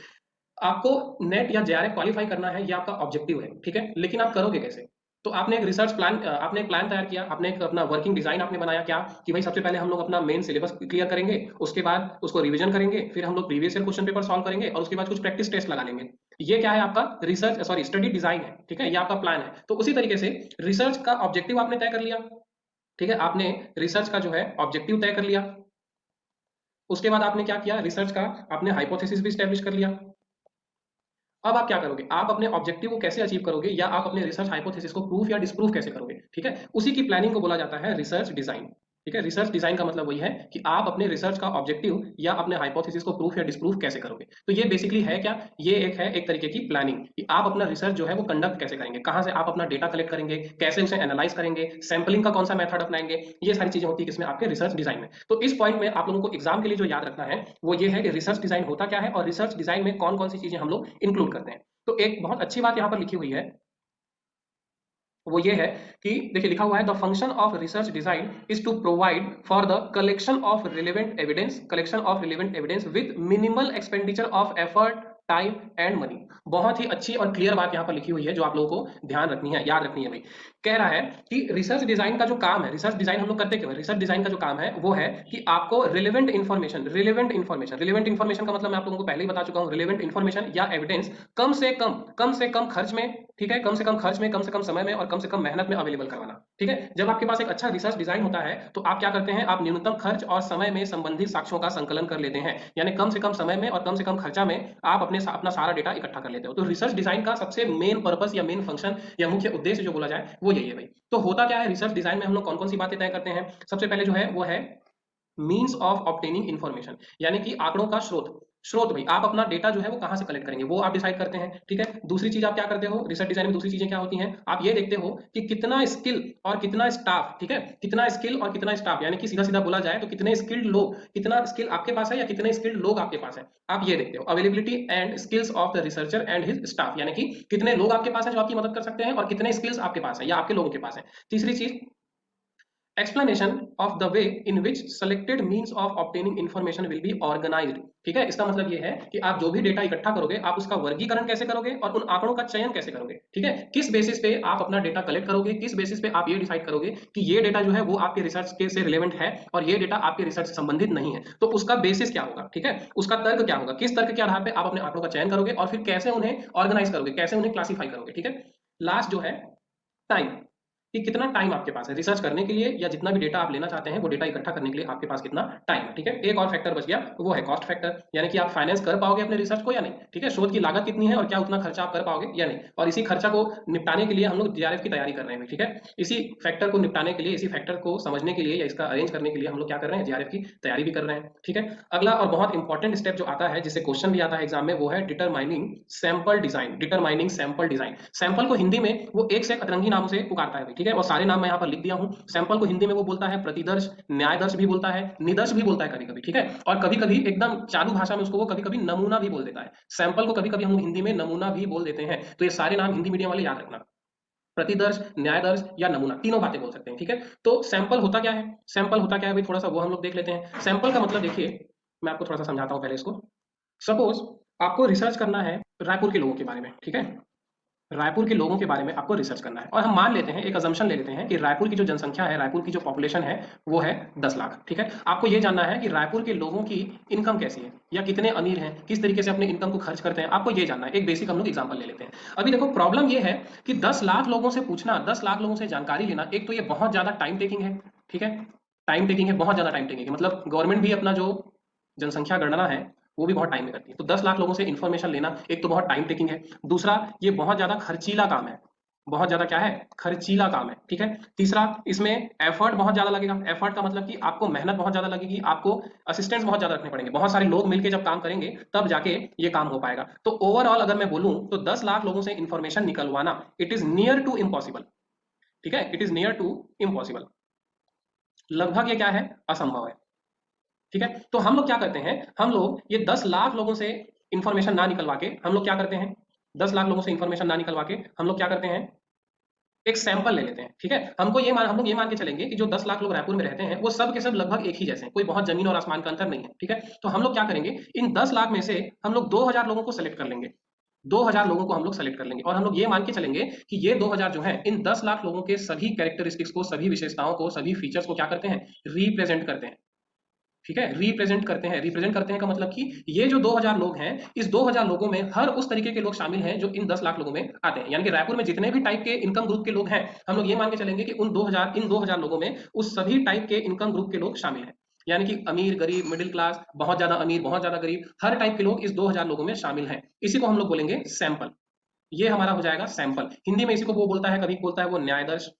आपको नेट या जेआरएफ क्वालिफाई करना है, ये आपका ऑब्जेक्टिव है, ठीक है। लेकिन आप करोगे कैसे? तो आपने एक रिसर्च प्लान, आपने एक प्लान तैयार किया, आपने एक अपना वर्किंग डिजाइन आपने बनाया, क्या कि भाई सबसे पहले हम लोग अपना मेन सिलेबस क्लियर करेंगे, उसके बाद उसको रिवीजन करेंगे, फिर हम लोग previous year question paper solve करेंगे और उसके बाद कुछ प्रैक्टिस टेस्ट लगा लेंगे। ये क्या है? आपका रिसर्च सॉरी स्टडी डिजाइन है, ठीक है। ये आपका प्लान है। तो उसी तरीके से रिसर्च का ऑब्जेक्टिव आपने तय कर लिया, ठीक है। आपने रिसर्च का जो है ऑब्जेक्टिव तय कर लिया। उसके बाद आपने क्या किया? रिसर्च का आपने हाइपोथेसिस भी स्टैब्लिश कर लिया। अब आप क्या करोगे? आप अपने ऑब्जेक्टिव को कैसे अचीव करोगे, या आप अपने रिसर्च हाइपोथेसिस को प्रूफ या डिस्प्रूव कैसे करोगे, ठीक है। उसी की प्लानिंग को बोला जाता है रिसर्च डिजाइन, ठीक है। रिसर्च डिजाइन का मतलब वही है कि आप अपने रिसर्च का ऑब्जेक्टिव या अपने हाइपोथेसिस को प्रूफ या डिस्प्रूव कैसे करोगे। तो ये बेसिकली है क्या? ये एक है एक तरीके की प्लानिंग कि आप अपना रिसर्च जो है वो कंडक्ट कैसे करेंगे, कहाँ से आप अपना डेटा कलेक्ट करेंगे, कैसे उसे एनालाइज करेंगे, सैम्पलिंग का कौन सा मेथड अपनाएंगे। ये सारी चीजें होती है किसमें? आपके रिसर्च डिजाइन में। तो इस पॉइंट में आप लोगों को एग्जाम के लिए जो याद रखना है वो ये है कि रिसर्च डिजाइन होता क्या है और रिसर्च डिजाइन में कौन कौन सी चीजें हम लोग इंक्लूड करते हैं। तो एक बहुत अच्छी बात यहाँ पर लिखी हुई है, वो ये है कि देखिए लिखा हुआ है the function of research design is to provide for the collection of relevant evidence, collection of relevant evidence with minimal expenditure of effort, time and money. बहुत ही अच्छी और क्लियर बात यहाँ पर लिखी हुई है जो आप लोगों को ध्यान रखनी है, याद रखनी है भाई। कह रहा है कि रिसर्च डिजाइन का जो काम है, रिसर्च डिजाइन हम लोग करते क्यों है? रिसर्च डिजाइन का जो काम है वो है कि आपको रिलेवेंट इन्फॉर्मेशन, रिलेवेंट इन्फॉर्मेशन का मतलब मैं आप लोगों को पहले ही बता चुका हूँ, रिलेवेंट इन्फॉर्मेशन या एविडेंस कम से कम खर्च में, ठीक है, कम से कम खर्च में, कम से कम समय में और कम से कम मेहनत में अवेलेबल करवाना, ठीक है। जब आपके पास एक अच्छा रिसर्च डिजाइन होता है तो आप क्या करते हैं? आप न्यूनतम खर्च और समय में संबंधित साक्ष्यों का संकलन कर लेते हैं, यानी कम से कम समय में और कम से कम खर्चा में आप अपना सारा डेटा इकट्ठा कर लेते हो। तो रिसर्च डिजाइन का सबसे मेन पर्पस या मेन फंक्शन या मुख्य उद्देश्य जो बोला जाए वो यही है भाई। तो होता क्या है रिसर्च डिजाइन में? हम लोग कौन कौन सी बातें तय करते हैं? सबसे पहले जो है वो है मीन्स ऑफ ऑब्टेनिंग इन्फॉर्मेशन, यानी कि आंकड़ों का स्रोत। स्रोत भाई, आप अपना डेटा जो है वो कहां से कलेक्ट करेंगे वो आप डिसाइड करते हैं, ठीक है। दूसरी चीज आप क्या करते हो रिसर्च डिजाइन में? दूसरी चीजें क्या होती हैं? आप ये देखते हो कि कितना स्किल और कितना स्टाफ, ठीक है, कितना स्किल और कितना स्टाफ, यानी कि सीधा सीधा बोला जाए तो कितने स्किल्ड लोग, कितना स्किल आपके पास है या कितने स्किल्ड लोग आपके पास है, आप ये देखते हो। Availability and skills of the researcher and his staff, यानी कि कितने लोग आपके पास है जो आपकी मदद कर सकते हैं और कितने स्किल्स आपके पास है या आपके लोगों के पास है। तीसरी चीज explanation of the way in which selected means of obtaining information will be organized, ठीक है। इसका मतलब ये है कि आप जो भी डेटा इकट्ठा करोगे आप उसका वर्गीकरण कैसे करोगे और उन आंकड़ों का चयन कैसे करोगे, ठीक है। किस बेसिस पे आप अपना डेटा कलेक्ट करोगे, किस बेसिस पे आप ये डिसाइड करोगे कि ये डेटा जो है वो आपके रिसर्च के से रिलेवेंट है और ये डेटा आपके रिसर्च से संबंधित नहीं है। तो उसका बेसिस क्या होगा, ठीक है, उसका तर्क क्या होगा, किस तर्क के आधार पर आप अपने आंकड़ों का चयन करोगे और फिर कैसे उन्हें ऑर्गेनाइज करोगे, कैसे उन्हें क्लासीफाई करोगे, ठीक है। लास्ट जो है टाइम, कि कितना टाइम आपके पास है रिसर्च करने के लिए या जितना भी डेटा आप लेना चाहते हैं वो डेटा इकट्ठा करने के लिए आपके पास कितना टाइम है, ठीक है। एक और फैक्टर बच गया, वो है कॉस्ट फैक्टर, यानी कि आप फाइनेंस कर पाओगे अपने रिसर्च को या नहीं, ठीक है। शोध की लागत कितनी है और क्या उतना खर्चा आप कर पाओगे या नहीं, और इसी खर्चा को निपटाने के लिए हम लोग जेआरएफ की तैयारी कर रहे हैं, ठीक है। इसी फैक्टर को निपटाने के लिए, इसी फैक्टर को समझने के लिए या इसका अरेंज करने के लिए हम लोग क्या कर रहे हैं? जेआरएफ की तैयारी भी कर रहे हैं, ठीक है। अगला और बहुत इंपॉर्टेंट स्टेप जो आता है जिससे क्वेश्चन भी आता है एग्जाम में वो है determining sample design. Determining sample design, sample को हिंदी में वो एक से एक अतरंगी नामों से पुकारता है, ठीक है, और सारे नाम मैं पर लिख दिया हूं। सैंपल को हिंदी में वो बोलता है प्रतिदर्श, न्यायदर्श भी बोलता है, निदर्श भी बोलता है कभी कभी, ठीक है। और कभी कभी एकदम चालू भाषा में उसको वो कभी कभी नमूना भी बोल देता है। सैंपल को कभी कभी हम हिंदी में नमूना भी बोल देते हैं। तो ये सारे नाम हिंदी मीडियम वाले याद रखना, प्रतिदर्श, न्यायदर्श या नमूना, तीनों बातें बोल सकते हैं, ठीक है। तो सैंपल होता क्या है? सैंपल होता क्या है भाई, थोड़ा सा वो हम लोग देख लेते हैं। सैंपल का मतलब देखिए, मैं आपको थोड़ा सा समझाता हूं पहले इसको। सपोज आपको रिसर्च करना है रायपुर के लोगों के बारे में, ठीक है। रायपुर के लोगों के बारे में आपको रिसर्च करना है और हम मान लेते हैं, एक अजम्पशन ले लेते हैं कि रायपुर की जो जनसंख्या है, रायपुर की जो पॉपुलेशन है वो है 10 लाख, ठीक है। आपको ये जानना है कि रायपुर के लोगों की इनकम कैसी है या कितने अमीर हैं, किस तरीके से अपने इनकम को खर्च करते हैं, आपको ये जानना है। एक बेसिक हम लोग एग्जांपल ले लेते हैं। अभी देखो प्रॉब्लम ये है कि 10 लाख लोगों से पूछना, 10 लाख लोगों से जानकारी लेना, एक तो ये बहुत ज्यादा टाइम टेकिंग है, ठीक है। टाइम टेकिंग है, बहुत ज्यादा टाइम टेकिंग है, मतलब गवर्नमेंट भी अपना जो जनसंख्या गणना है वो भी बहुत टाइम में करती है। तो 10 लाख लोगों से इंफॉर्मेशन लेना एक तो बहुत टाइम टेकिंग है, दूसरा ये बहुत ज्यादा खर्चीला काम है, बहुत ज्यादा क्या है? खर्चीला काम है, ठीक है। तीसरा इसमें एफर्ट बहुत ज्यादा लगेगा। एफर्ट का मतलब कि आपको मेहनत बहुत ज्यादा लगेगी, आपको असिस्टेंट्स बहुत ज्यादा रखने पड़ेंगे, बहुत सारे लोग मिलकर जब काम करेंगे तब जाके ये काम हो पाएगा। तो ओवरऑल अगर मैं बोलूं तो 10 लाख लोगों से इंफॉर्मेशन निकलवाना it is near to impossible, ठीक है, it is near to impossible, लगभग ये क्या है? असंभव है, ठीक है। तो हम लोग क्या करते हैं, हम लोग ये 10 लाख लोगों से इंफॉर्मेशन ना निकलवा के हम लोग क्या करते हैं, 10 लाख लोगों से इंफॉर्मेशन ना निकलवा के हम लोग क्या करते हैं, एक सैंपल ले लेते हैं, ठीक है। हम लोग ये मान के चलेंगे कि जो 10 लाख लोग रायपुर में रहते हैं वो सब के सब लगभग एक ही जैसे हैं, कोई बहुत जमीन और आसमान का अंतर नहीं है, ठीक है। तो हम लोग क्या करेंगे, इन 10 लाख में से हम लोग 2000 लोगों को सेलेक्ट कर लेंगे, 2000 लोगों को हम लोग सेलेक्ट कर लेंगे, और हम लोग ये मान के चलेंगे कि ये 2000 जो है इन 10 लाख लोगों के सभी कैरेक्टरिस्टिक्स को, सभी विशेषताओं को, सभी फीचर्स को क्या करते हैं, रिप्रेजेंट करते हैं, ठीक है। रिप्रेजेंट करते हैं, रिप्रेजेंट करते हैं का मतलब कि ये जो 2000 लोग हैं, इस 2000 लोगों में हर उस तरीके के लोग शामिल हैं जो इन 10 लाख लोगों में आते हैं। यानी कि रायपुर में जितने भी टाइप के इनकम ग्रुप के लोग हैं, हम लोग ये मान के चलेंगे कि इन 2000 लोगों में उस सभी टाइप के इनकम ग्रुप के लोग शामिल हैं। यानी कि अमीर, गरीब, मिडिल क्लास, बहुत ज्यादा अमीर, बहुत ज्यादा गरीब, हर टाइप के लोग इस 2000 लोगों में शामिल हैं। इसी को हम लोग बोलेंगे सैंपल। ये हमारा हो जाएगा सैंपल। हिंदी में इसी को वो बोलता है, कभी बोलता है वो न्यायदर्श,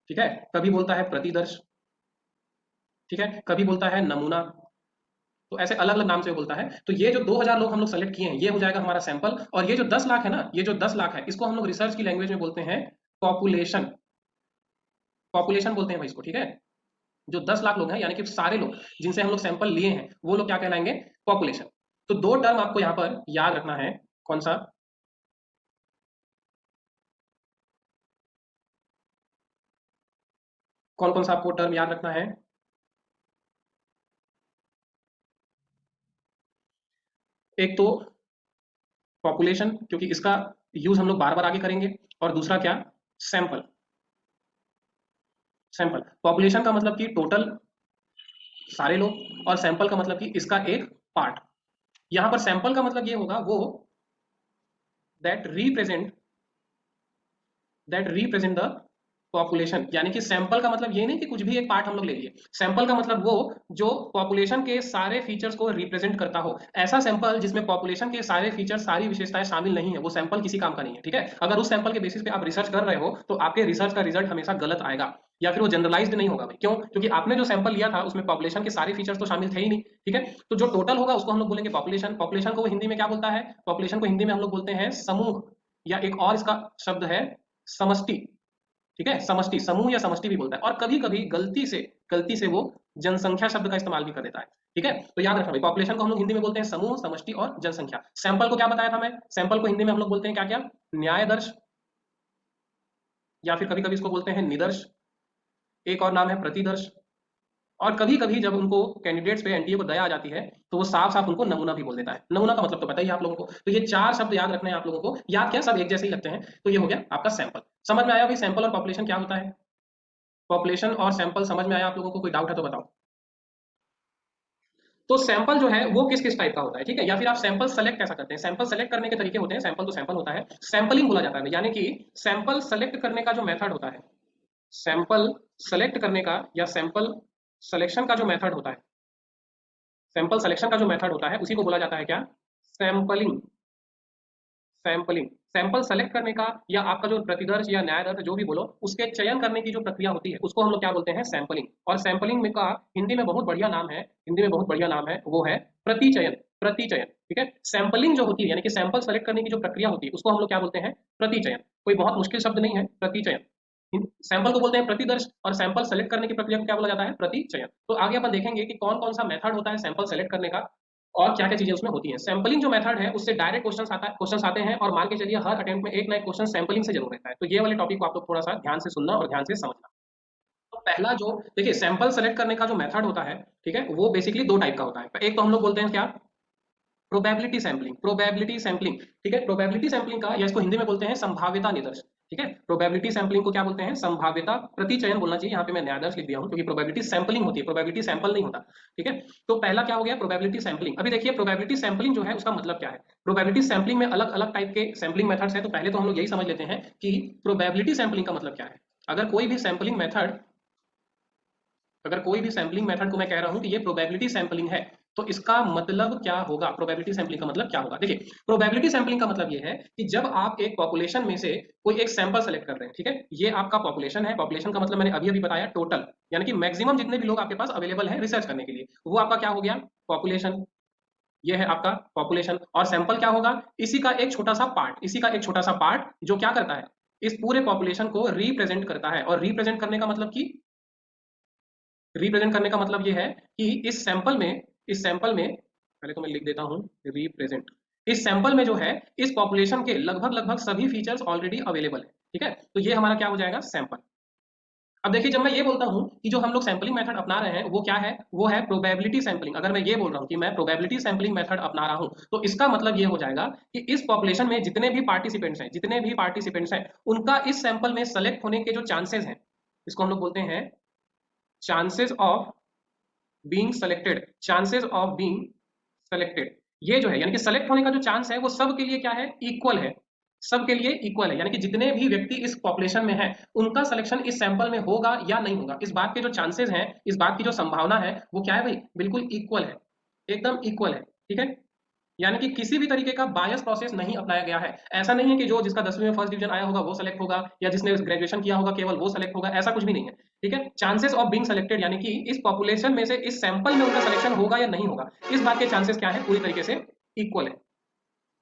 ठीक है, कभी बोलता है प्रतिदर्श, ठीक है, कभी बोलता है नमूना। तो ऐसे अलग अलग नाम से बोलता है। तो ये जो 2000 लोग हम लोग सेलेक्ट किए हैं, ये हो जाएगा हमारा सैंपल। और ये जो 10 लाख है ना, ये जो 10 लाख है, इसको हम लोग रिसर्च की लैंग्वेज में बोलते हैं पॉपुलेशन। पॉपुलेशन बोलते हैं भाई इसको, ठीक है। जो 10 लाख लोग हैं, यानी कि सारे लोग जिनसे हम लोग सैंपल लिए हैं, वो लोग क्या कहलाएंगे, पॉपुलेशन। तो दो टर्म आपको यहाँ पर याद रखना है। कौन सा? कौन कौन सा आपको टर्म याद रखना है? एक तो पॉपुलेशन, क्योंकि इसका यूज हम लोग बार बार आगे करेंगे। और दूसरा क्या? सैंपल। सैंपल, पॉपुलेशन का मतलब कि टोटल सारे लोग, और सैंपल का मतलब कि इसका एक पार्ट। यहां पर सैंपल का मतलब ये होगा वो दैट रिप्रेजेंट द पॉपुलेशन। यानी कि सैंपल का मतलब ये नहीं कि कुछ भी एक पार्ट हम लोग ले लिए। सैंपल का मतलब वो जो पॉपुलेशन के सारे फीचर्स को रिप्रेजेंट करता हो। ऐसा सैंपल जिसमें पॉपुलेशन के सारे फीचर्स, सारी विशेषताएं शामिल नहीं है, वो सैंपल किसी काम का नहीं है, ठीक है। अगर उस सैंपल के बेसिस पे आप रिसर्च कर रहे हो तो आपके रिसर्च का रिजल्ट हमेशा गलत आएगा, या फिर वो जनरलाइज्ड नहीं होगा भाई। क्यों? क्योंकि आपने जो सैंपल लिया था उसमें पॉपुलेशन के सारे फीचर्स तो शामिल थे ही नहीं, ठीक है। तो जो टोटल होगा उसको हम लोग बोलेंगे पॉपुलेशन। पॉपुलेशन को वो हिंदी में क्या बोलता है? पॉपुलेशन को हिंदी में हम लोग बोलते हैं समूह, या एक और इसका शब्द है समष्टि, ठीक है। समष्टि, समूह या समष्टि भी बोलता है। और कभी कभी गलती से वो जनसंख्या शब्द का इस्तेमाल भी कर देता है, ठीक है। तो याद रखना भाई, पॉपुलेशन को हम लोग हिंदी में बोलते हैं समूह, समष्टि और जनसंख्या। सैंपल को क्या बताया था मैं? सैंपल को हिंदी में हम लोग बोलते हैं क्या क्या? न्यायदर्श, या फिर कभी कभी इसको बोलते हैं निदर्श। एक और नाम है प्रतिदर्श। और कभी कभी जब उनको कैंडिडेट्स पे, एनटीए को दया आ जाती है, तो वो साफ साफ उनको नमूना भी बोल देता है। नमूना का मतलब तो पता ही है आप लोगों को। तो ये चार शब्द याद रखने हैं आप लोगों को। याद क्या, सब एक जैसे ही लगते हैं। तो ये हो गया आपका सैंपल। समझ में आया भाई सैंपल और पॉपुलेशन क्या होता है? पॉपुलेशन और सैंपल समझ में आया आप लोगों को? कोई डाउट है तो बताओ। तो सैंपल जो है वो किस किस टाइप का होता है, ठीक है। या फिर आप सैंपल सेलेक्ट कैसा करते हैं? सैंपल सेलेक्ट करने के तरीके होते हैं। सैंपल तो सैंपल होता है, सैंपलिंग बोला जाता है, यानी कि सैंपल सेलेक्ट करने का जो मेथड होता है, सैंपल सेलेक्ट करने का या सैंपल सिलेक्शन का जो मेथड होता है, सैंपल सिलेक्शन का जो मेथड होता है, उसी को बोला जाता है क्या? सैंपलिंग। सैंपलिंग, सैंपल सेलेक्ट करने का, या आपका जो प्रतिदर्श या न्यायदर्श जो भी बोलो, उसके चयन करने की जो प्रक्रिया होती है, उसको हम लोग क्या बोलते हैं? सैंपलिंग। और सैंपलिंग में का हिंदी में बहुत बढ़िया नाम है, हिंदी में बहुत बढ़िया नाम है, वो है प्रतिचयन। प्रतिचयन, ठीक है। सैंपलिंग जो होती है, यानी कि सैंपल सेलेक्ट करने की जो प्रक्रिया होती है, उसको हम लोग क्या बोलते हैं? प्रतिचयन। कोई बहुत मुश्किल शब्द नहीं है, प्रतिचयन। सैंपल को बोलते हैं प्रतिदर्श, और सैंपल सेलेक्ट करने की प्रक्रिया को क्या बोला जाता है? प्रतिचयन। तो आगे अपन देखेंगे कि कौन कौन सा मेथड होता है सैंपल सेलेक्ट करने का, और क्या क्या चीजें उसमें होती हैं। सैंपलिंग जो मेथड है उससे डायरेक्ट क्वेश्चन आते हैं, और मान के चलिए हर अटेम्प्ट में एक ना एक क्वेश्चन सैंपलिंग से जरूर रहता है। तो ये वाले टॉपिक को आप लोग थोड़ा सा ध्यान से सुनना और ध्यान से समझना। तो पहला जो देखिए, सैंपल सेलेक्ट करने का जो मेथड होता है, ठीक है, वो बेसिकली दो टाइप का होता है। एक तो हम लोग बोलते हैं क्या? Probability sampling. प्रोबेबिलिटी सैंपलिंग, ठीक है। प्रोबेबिलिटी सैंपलिंग का, या इसको हिंदी में बोलते हैं संभाव्यता निदर्श, ठीक है। प्रोबेबिलिटी सैंपलिंग को क्या बोलते हैं? संभाव्यता प्रतिचयन बोलना चाहिए, यहाँ पे मैं न्यायदर्श लिख दिया हूँ, क्योंकि प्रोबेबिलिटी सैंपलिंग होती है, प्रोबेबिलिटी सैंपल नहीं होता, ठीक है। तो पहला क्या हो गया? Probability sampling. अभी देखिए प्रोबेबिलिटी सैंपलिंग जो है उसका मतलब क्या है। प्रोबेबिलिटी सैंपलिंग में अलग अलग टाइप के सैंपलिंग मेथड्स हैं। तो पहले तो हम लोग यही समझ लेते हैं कि प्रोबेबिलिटी सैंपलिंग का मतलब क्या है। अगर कोई भी सैंपलिंग मेथड अगर कोई भी सैंपलिंग मेथड को मैं कह रहा हूं कि ये प्रोबेबिलिटी सैंपलिंग है, तो इसका मतलब क्या होगा? प्रोबेबिलिटी सैंपलिंग का मतलब क्या होगा? देखिए, प्रोबेबिलिटी सैंपलिंग का मतलब ये है कि जब आप एक पॉपुलेशन में से कोई एक सैंपल सेलेक्ट कर रहे हैं, ठीक है, ये आपका पॉपुलेशन है। पॉपुलेशन का मतलब मैंने अभी अभी बताया, टोटल, यानी कि मैक्सिमम जितने भी लोग आपके पास अवेलेबल है रिसर्च करने के लिए, वो आपका क्या हो गया? पॉपुलेशन। ये है आपका पॉपुलेशन। और सैंपल क्या होगा? इसी का एक छोटा सा पार्ट, इसी का एक छोटा सा पार्ट जो क्या करता है? इस पूरे पॉपुलेशन को रिप्रेजेंट करता है। और रिप्रेजेंट करने का मतलब कि रिप्रेजेंट करने का मतलब ये है कि इस सैंपल में पहले तो मैं लिख देता हूं रिप्रेजेंट। इस सैंपल में जो है, इस पॉपुलेशन के लगभग लगभग सभी फीचर्स ऑलरेडी अवेलेबल है, ठीक है, तो ये हमारा क्या हो जाएगा, सैंपल। अब देखिए जब मैं ये बोलता हूं कि जो हम लोग सैंपलिंग मेथड अपना रहे हैं वो क्या है, वो है प्रोबेबिलिटी सैंपलिंग। अगर मैं ये बोल रहा हूं कि मैं प्रोबेबिलिटी सैंपलिंग मेथड अपना रहा हूं तो इसका मतलब ये हो जाएगा कि इस पॉपुलेशन में जितने भी पार्टिसिपेंट्स हैं उनका इस सैंपल में सेलेक्ट होने के जो चांसेस हैं, इसको हम लोग बोलते हैं chances of being selected, chances of being selected. ये जो है यानी कि सेलेक्ट होने का जो चांस है वो सबके लिए क्या है, इक्वल है। सबके लिए इक्वल है, यानी कि जितने भी व्यक्ति इस पॉपुलेशन में है उनका सिलेक्शन इस सैंपल में होगा या नहीं होगा, इस बात के जो चांसेस हैं, इस बात की जो संभावना है वो क्या है भाई, बिल्कुल इक्वल है, एकदम इक्वल है। ठीक है, यानी कि किसी भी तरीके का बायस प्रोसेस नहीं अपनाया गया है। ऐसा नहीं है कि जो जिसका 10वीं में फर्स्ट डिवीजन आया होगा वो सेलेक्ट होगा, या जिसने ग्रेजुएशन किया होगा केवल वो सेलेक्ट होगा, ऐसा कुछ भी नहीं है। ठीक है, चांसेस ऑफ बीइंग सेलेक्टेड यानी कि इस पॉपुलेशन में से इस सैंपल में उनका सिलेक्शन होगा या नहीं होगा, इस बात के चांसेस क्या है, पूरी तरीके से इक्वल है।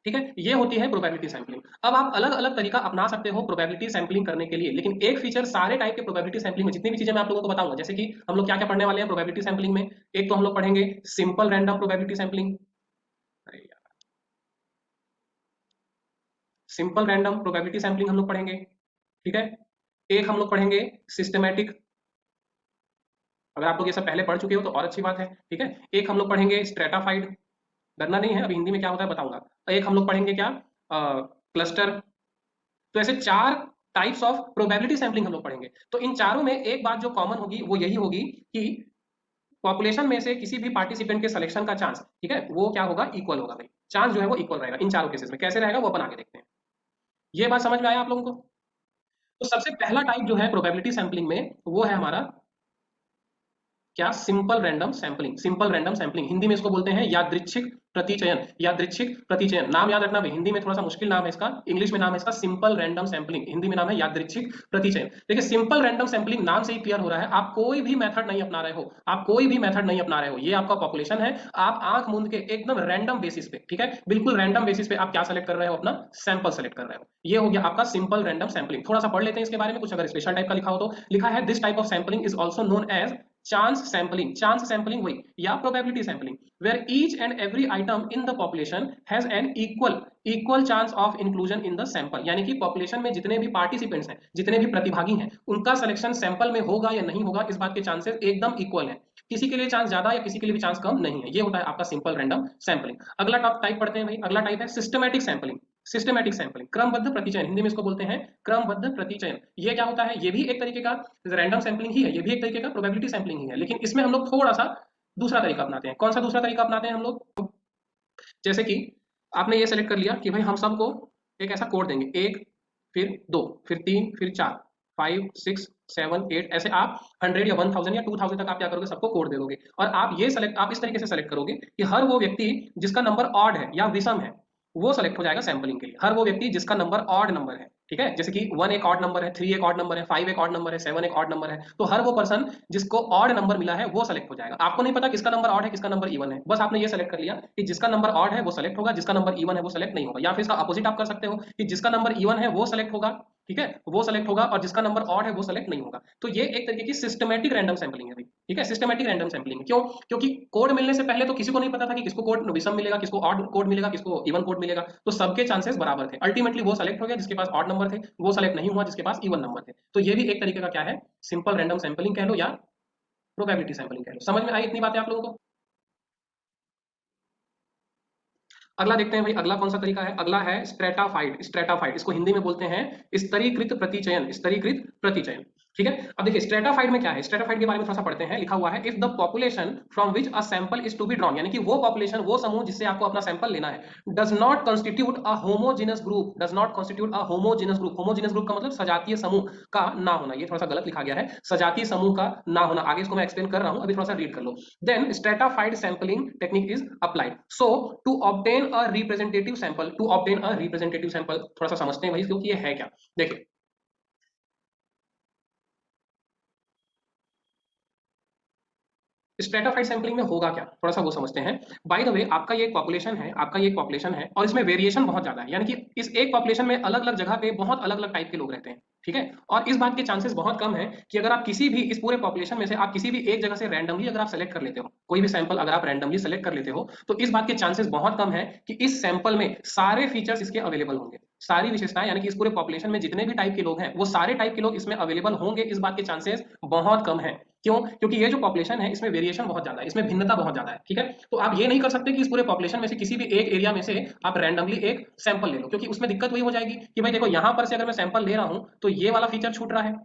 ठीक है, ये होती है प्रोबेबिलिटी सैंपलिंग। अब आप अलग अलग तरीका अपना सकते हो प्रोबेबिलिटी सैंपलिंग करने के लिए, लेकिन एक फीचर सारे टाइप के प्रोबेबिलिटी सैंपलिंग में, जितनी भी चीजें मैं आप लोगों को बताऊंगा, जैसे कि हम लोग क्या क्या पढ़ने वाले हैं प्रोबेबिलिटी सैंपलिंग में, एक तो हम लोग पढ़ेंगे simple random probability sampling, simple random probability sampling हम लोग पढ़ेंगे। ठीक है, एक हम लोग पढ़ेंगे सिस्टमैटिक, अगर आप लोग ये सब पहले पढ़ चुके हो तो और अच्छी बात है। ठीक है, एक हम लोग पढ़ेंगे स्ट्रेटाफाइड, डरना नहीं है, अभी हिंदी में क्या होता है बताऊंगा। एक हम लोग पढ़ेंगे क्या, क्लस्टर। तो ऐसे चार टाइप्स ऑफ प्रोबेबिलिटी सैंपलिंग हम लोग पढ़ेंगे। तो इन चारों में एक बात जो कॉमन होगी वो यही होगी कि पॉपुलेशन में से किसी भी पार्टिसिपेंट के सिलेक्शन का चांस, ठीक है, वो क्या होगा, इक्वल होगा भाई। चांस जो है वो इक्वल रहेगा इन चारों केसेस में। कैसे रहेगा वो अपन आगे देखते हैं। ये बात समझ में आया आप लोगों को? तो सबसे पहला टाइप जो है प्रोबेबिलिटी सैंपलिंग में वो है हमारा क्या, simple random sampling. Simple random sampling Hindi में इसको बोलते हैं यादृच्छिक प्रतिचयन। यादृच्छिक प्रतिचयन नाम याद रखना भाई, हिंदी में थोड़ा सा मुश्किल नाम है इसका, इंग्लिश में नाम है इसका सिंपल रैंडम सैंपलिंग, हिंदी में नाम है यादृच्छिक प्रतिचयन। देखिए सिंपल रैंडम सैंपलिंग नाम से ही क्लियर हो रहा है, आप कोई भी मेथड नहीं अपना रहे हो, आप कोई भी मेथड नहीं अपना रहे हो, ये आपका पॉपुलेशन है, आप आंख मूंद के एकदम रैंडम बेसिस पे, ठीक है, बिल्कुल रैंडम बेसिस पे आप क्या सेलेक्ट कर रहे हो, अपना सैंपल सेलेक्ट कर रहे हो। ये हो गया आपका सिंपल रैंडम सैंपलिंग। थोड़ा सा पढ़ लेते हैं इसके बारे में, कुछ अगर स्पेशल टाइप का लिखा हो तो। लिखा है this type of sampling is also known as chance sampling. Chance sampling वही, या probability sampling, where each and every item in the population has an equal chance of inclusion in the sample। यानी कि population में जितने भी participants हैं, जितने भी प्रतिभागी हैं, उनका सिलेक्शन सैंपल में होगा या नहीं होगा, इस बात के चांसेस एकदम इक्वल है। किसी के लिए चांस ज्यादा या किसी के लिए भी चांस कम नहीं है। ये होता है आपका सिंपल रैंडम सैंपलिंग। अगला टाइप पढ़ते हैं भाई, अगला टाइप है सिस्टमैटिक सैंपलिंग। सिस्टमैटिक सैंपलिंग, क्रमबद्ध प्रतिचयन, हिंदी में इसको बोलते हैं क्रमबद्ध प्रतिचयन। ये क्या होता है, ये भी एक तरीके का रैंडम सैंपलिंग ही है, ये भी एक तरीके का प्रोबेबिलिटी सैंपलिंग ही है, लेकिन इसमें हम लोग थोड़ा सा दूसरा तरीका अपनाते हैं। कौन सा दूसरा तरीका अपनाते हैं हम लोग, जैसे कि आपने ये सेलेक्ट कर लिया कि भाई हम सबको एक ऐसा कोड देंगे, एक, फिर दो, फिर तीन, फिर चार, 5 6 7 8, ऐसे आप 100 या 1000 या 2000 तक आप क्या करोगे, सबको कोड दे दोगे। और आप इस तरीके से सेलेक्ट करोगे कि हर वो व्यक्ति जिसका नंबर ऑड है या विषम है वो सेलेक्ट हो जाएगा सैंपलिंग के लिए। हर वो व्यक्ति जिसका नंबर ऑड नंबर है, ठीक है, जैसे कि 1 एक ऑड नंबर है, 3 एक ऑड नंबर है, 5 एक ऑड नंबर है, 7 एक ऑड नंबर है, तो हर वो पर्सन जिसको ऑड नंबर मिला है वो सेलेक्ट हो जाएगा। आपको नहीं पता किसका नंबर ऑड है किसका नंबर इवन है, बस आपने ये सेलेक्ट कर लिया कि जिसका नंबर ऑड है वो सेलेक्ट होगा, जिसका नंबर इवन है वो सेलेक्ट नहीं होगा। या फिर इसका अपोजिट आप कर सकते हो कि जिसका नंबर इवन है वो सेलेक्ट होगा, ठीक है, वो सेलेक्ट होगा, और जिसका नंबर ऑड है वो सेलेक्ट नहीं होगा। तो ये एक तरीके की सिस्टमैटिक रैंडम सैंपलिंग है भाई। ठीक है, सिस्टमैटिक रैंडम सैंपलिंग क्यों, क्योंकि कोड मिलने से पहले तो किसी को नहीं पता था कि किसको कोड विषम मिलेगा, किसको ऑड कोड मिलेगा, किसको इवन कोड मिलेगा, तो सबके चांसेस बराबर थे। अल्टीमेटली वो सेलेक्ट हो गया जिसके पास ऑड नंबर थे, वो सेलेक्ट नहीं हुआ जिसके पास इवन नंबर थे। तो ये भी एक तरीके का क्या है, सिंपल रैंडम सैंपलिंग कह लो या प्रोबेबिलिटी सैंपलिंग कह लो। समझ में आई इतनी बातें आप लोगों को? अगला देखते हैं भाई, अगला कौन सा तरीका है, अगला है स्ट्रेटाफाइड। स्ट्रेटाफाइड इसको हिंदी में बोलते हैं स्तरीकृत प्रतिचयन। स्तरीकृत प्रतिचयन, ठीक है। अब देखिए स्ट्रेटाफाइड में क्या है, स्ट्रेटाफाइड के बारे में थोड़ा सा पढ़ते हैं। लिखा हुआ है if the population from which a sample is to be drawn, यानी कि वो पॉपुलेशन, वो समूह जिससे आपको अपना सैंपल लेना है, does not constitute a homogeneous group. Does not constitute a homogeneous group. Homogeneous group का मतलब सजातीय समूह का ना होना, ये थोड़ा सा गलत लिखा गया है, सजातीय समूह का ना होना। आगे इसको मैं एक्सप्लेन कर रहा हूं, अभी थोड़ा सा रीड कर लो। Then stratified sampling technique is applied. So to obtain a representative sample, to obtain a representative sample, थोड़ा सा समझते हैं भाई क्योंकि ये है क्या। देखिए स्ट्रेटाफाइड सैंपलिंग में होगा क्या, थोड़ा सा वो समझते हैं। बाय द वे आपका ये एक पॉपुलेशन है, आपका ये एक पॉपुलेशन है, और इसमें वेरिएशन बहुत ज्यादा है, यानी कि इस एक पॉपुलेशन में अलग अलग जगह पे बहुत अलग अलग टाइप के लोग रहते हैं, ठीक है। और इस बात के चांसेस बहुत कम है कि अगर आप किसी भी इस पूरे पॉपुलेशन में से आप किसी भी एक जगह से रैंडमली अगर आप सेलेक्ट कर लेते हो, कोई भी सैंपल अगर आप रैंडमली सेलेक्ट कर लेते हो, तो इस बात के चांसेस बहुत कम है कि इस सैंपल में सारे फीचर्स इसके अवेलेबल होंगे, सारी विशेषताएं, यानी कि इस पूरे पॉपुलेशन में जितने भी टाइप के लोग हैं वो सारे टाइप के लोग इसमें अवेलेबल होंगे, इस बात के चांसेस बहुत कम है। क्यों? क्योंकि ये जो पॉपुलेशन है इसमें वेरिएशन बहुत ज्यादा है, इसमें भिन्नता बहुत ज्यादा है, ठीक है। तो आप ये नहीं कर सकते कि इस पूरे पॉपुलेशन में से किसी भी एक एरिया में से आप रैंडमली एक सैंपल ले लो, क्योंकि उसमें दिक्कत वही हो जाएगी कि भाई देखो यहां पर से अगर मैं सैंपल ले रहा हूं तो ये वाला फीचर छूट रहा है,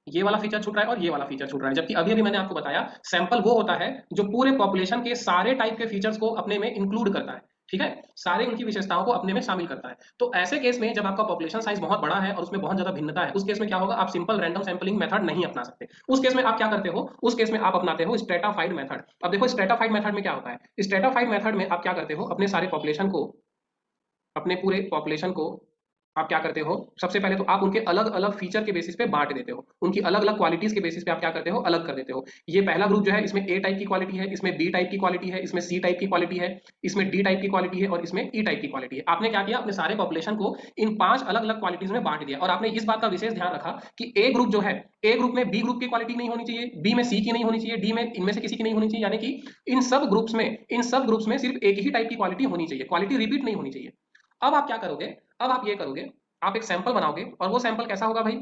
ये वाला फीचर छूट रहा है और ये वाला फीचर छूट रहा है, जबकि अभी अभी मैंने आपको बताया सैंपल वो होता है जो पूरे पॉपुलेशन के सारे टाइप के फीचर्स को अपने में इंक्लूड करता है, ठीक है, सारे उनकी विशेषताओं को अपने में शामिल करता है। तो ऐसे केस में जब आपका पॉपुलेशन साइज बहुत बड़ा है और उसमें बहुत ज्यादा भिन्नता है, उस केस में क्या होगा, आप सिंपल रैंडम सैंपलिंग मेथड नहीं अपना सकते। उस केस में आप क्या करते हो, उस केस में आप अपनाते हो स्ट्रेटाफाइड मेथड। अब देखो स्ट्रेटाफाइड मेथड में क्या होता है, स्ट्रेटाफाइड मेथड में आप क्या करते हो, अपने सारे पॉपुलेशन को, अपने पूरे पॉपुलेशन को आप क्या करते हो, सबसे पहले तो आप उनके अलग अलग फीचर के बेसिस पे बांट देते हो, उनकी अलग अलग क्वालिटीज के बेसिस पे आप क्या करते हो, अलग कर देते हो। ये पहला ग्रुप जो है इसमें ए टाइप की क्वालिटी है, इसमें बी टाइप की क्वालिटी है, इसमें सी टाइप की क्वालिटी है, इसमें डी टाइप की क्वालिटी है और इसमें ई टाइप की क्वालिटी है। आपने क्या किया, अपने सारे पॉपुलेशन को इन 5 अलग अलग क्वालिटीज में बांट दिया और आपने इस बात का विशेष ध्यान रखा कि ए ग्रुप जो है, ए ग्रुप में बी ग्रुप की क्वालिटी नहीं होनी चाहिए, बी में सी की नहीं होनी चाहिए, डी में इनमें से किसी की नहीं होनी चाहिए, यानी कि इन सब ग्रुप्स में सिर्फ एक ही टाइप की क्वालिटी होनी चाहिए, क्वालिटी रिपीट नहीं होनी चाहिए। अब आप क्या करोगे, अब आप ये करोगे, आप एक सैंपल बनाओगे और वो सैंपल कैसा होगा भाई,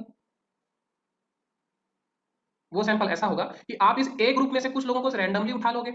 वो सैंपल ऐसा होगा कि आप इस ए ग्रुप में से कुछ लोगों को रैंडमली उठा लोगे,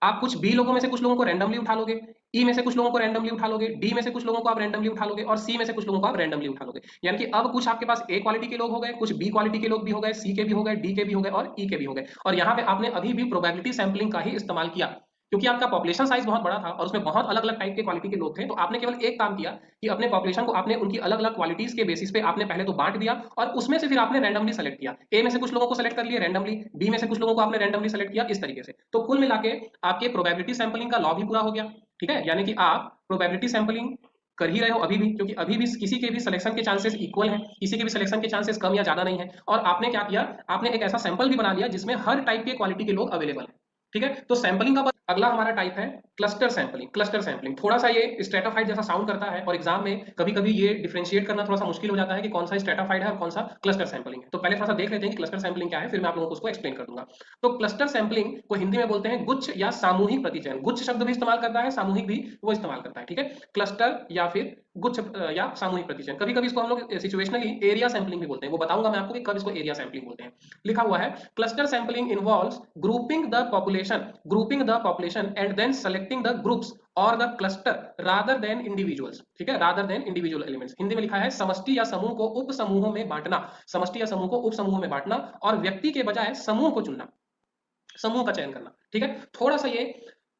आप कुछ बी लोगों में से कुछ लोगों को रैंडमली उठा लोगे, ई में से कुछ लोगों को रैंडमली उठा लोगे, डी में से कुछ लोगों को आप रैंडमली उठा लोगे और सी में से कुछ लोगों को आप रैंडमली उठा लोगे। यानी कि अब कुछ आपके पास ए क्वालिटी के लोग हो गए, कुछ बी क्वालिटी के लोग भी हो गए, सी के भी हो गए, डी के भी हो गए और ई के भी हो गए। और यहाँ पे आपने अभी भी प्रोबेबिलिटी सैंपलिंग का ही इस्तेमाल किया, क्योंकि आपका पॉपुलेशन साइज बहुत बड़ा था और उसमें बहुत अलग अलग टाइप के क्वालिटी के लोग थे। तो आपने केवल एक काम किया कि अपने पॉपुलेशन को आपने उनकी अलग अलग क्वालिटीज के बेसिस पे आपने पहले तो बांट दिया और उसमें से फिर आपने रैंडमली सेलेक्ट किया, ए में से कुछ लोगों को सेलेक्ट कर लिया रैंडमली, बी में से कुछ लोगों को आपने रैंडमली सेलेक्ट किया, इस तरीके से। तो कुल मिला के आपके प्रोबेबिलिटी सैंपलिंग का लॉ भी पूरा हो गया, ठीक है। यानी कि आप प्रोबेबिलिटी सैंपलिंग कर ही रहे हो अभी भी, क्योंकि अभी भी किसी के भी सिलेक्शन के चांसेस इक्वल हैं, किसी के भी सिलेक्शन के चांसेस कम या ज्यादा नहीं है। और आपने क्या किया, आपने एक ऐसा सैंपल भी बना लिया जिसमें हर टाइप के क्वालिटी के लोग अवेलेबल है, ठीक है। तो सैंपलिंग का अगला हमारा टाइप है क्लस्टर सैंपलिंग। क्लस्टर सैंपलिंग थोड़ा सा ये स्ट्रेटाफाइड जैसा साउंड करता है और एग्जाम में कभी कभी ये डिफरेंशिएट करना थोड़ा सा मुश्किल हो जाता है कि कौन सा स्ट्रेटाफाइड है और कौन सा क्लस्टर सैंपलिंग है। तो पहले थोड़ा सा देख लेते हैं कि क्लस्टर सैंपलिंग क्या है, फिर मैं आप लोगों को उसको एक्सप्लेन कर दूंगा। तो क्लस्टर सैंपलिंग को हिंदी में बोलते हैं गुच्छ या सामूहिक प्रतिचयन। गुच्छ शब्द भी इस्तेमाल करता है, सामूहिक भी वो इस्तेमाल करता है, ठीक है। क्लस्टर या फिर गुच्छ या सामूहिक प्रतिचयन, कभी कभी इसको हम लोग सिचुएशनली एरिया सैंपलिंग भी बोलते हैं, वो बताऊंगा मैं आपको कि कब इसको एरिया सैंपलिंग बोलते हैं। लिखा हुआ है cluster sampling involves grouping the population and then selecting the groups और the cluster rather than individuals, ठीक है, rather than individual elements. Hindi में लिखा है समष्टि या समूह को उप समूहों में बांटना, समष्टि या समूह को उप समूहों में बांटना और व्यक्ति के बजाय समूह को चुनना, समूह का चयन करना, ठीक है। थोड़ा सा ये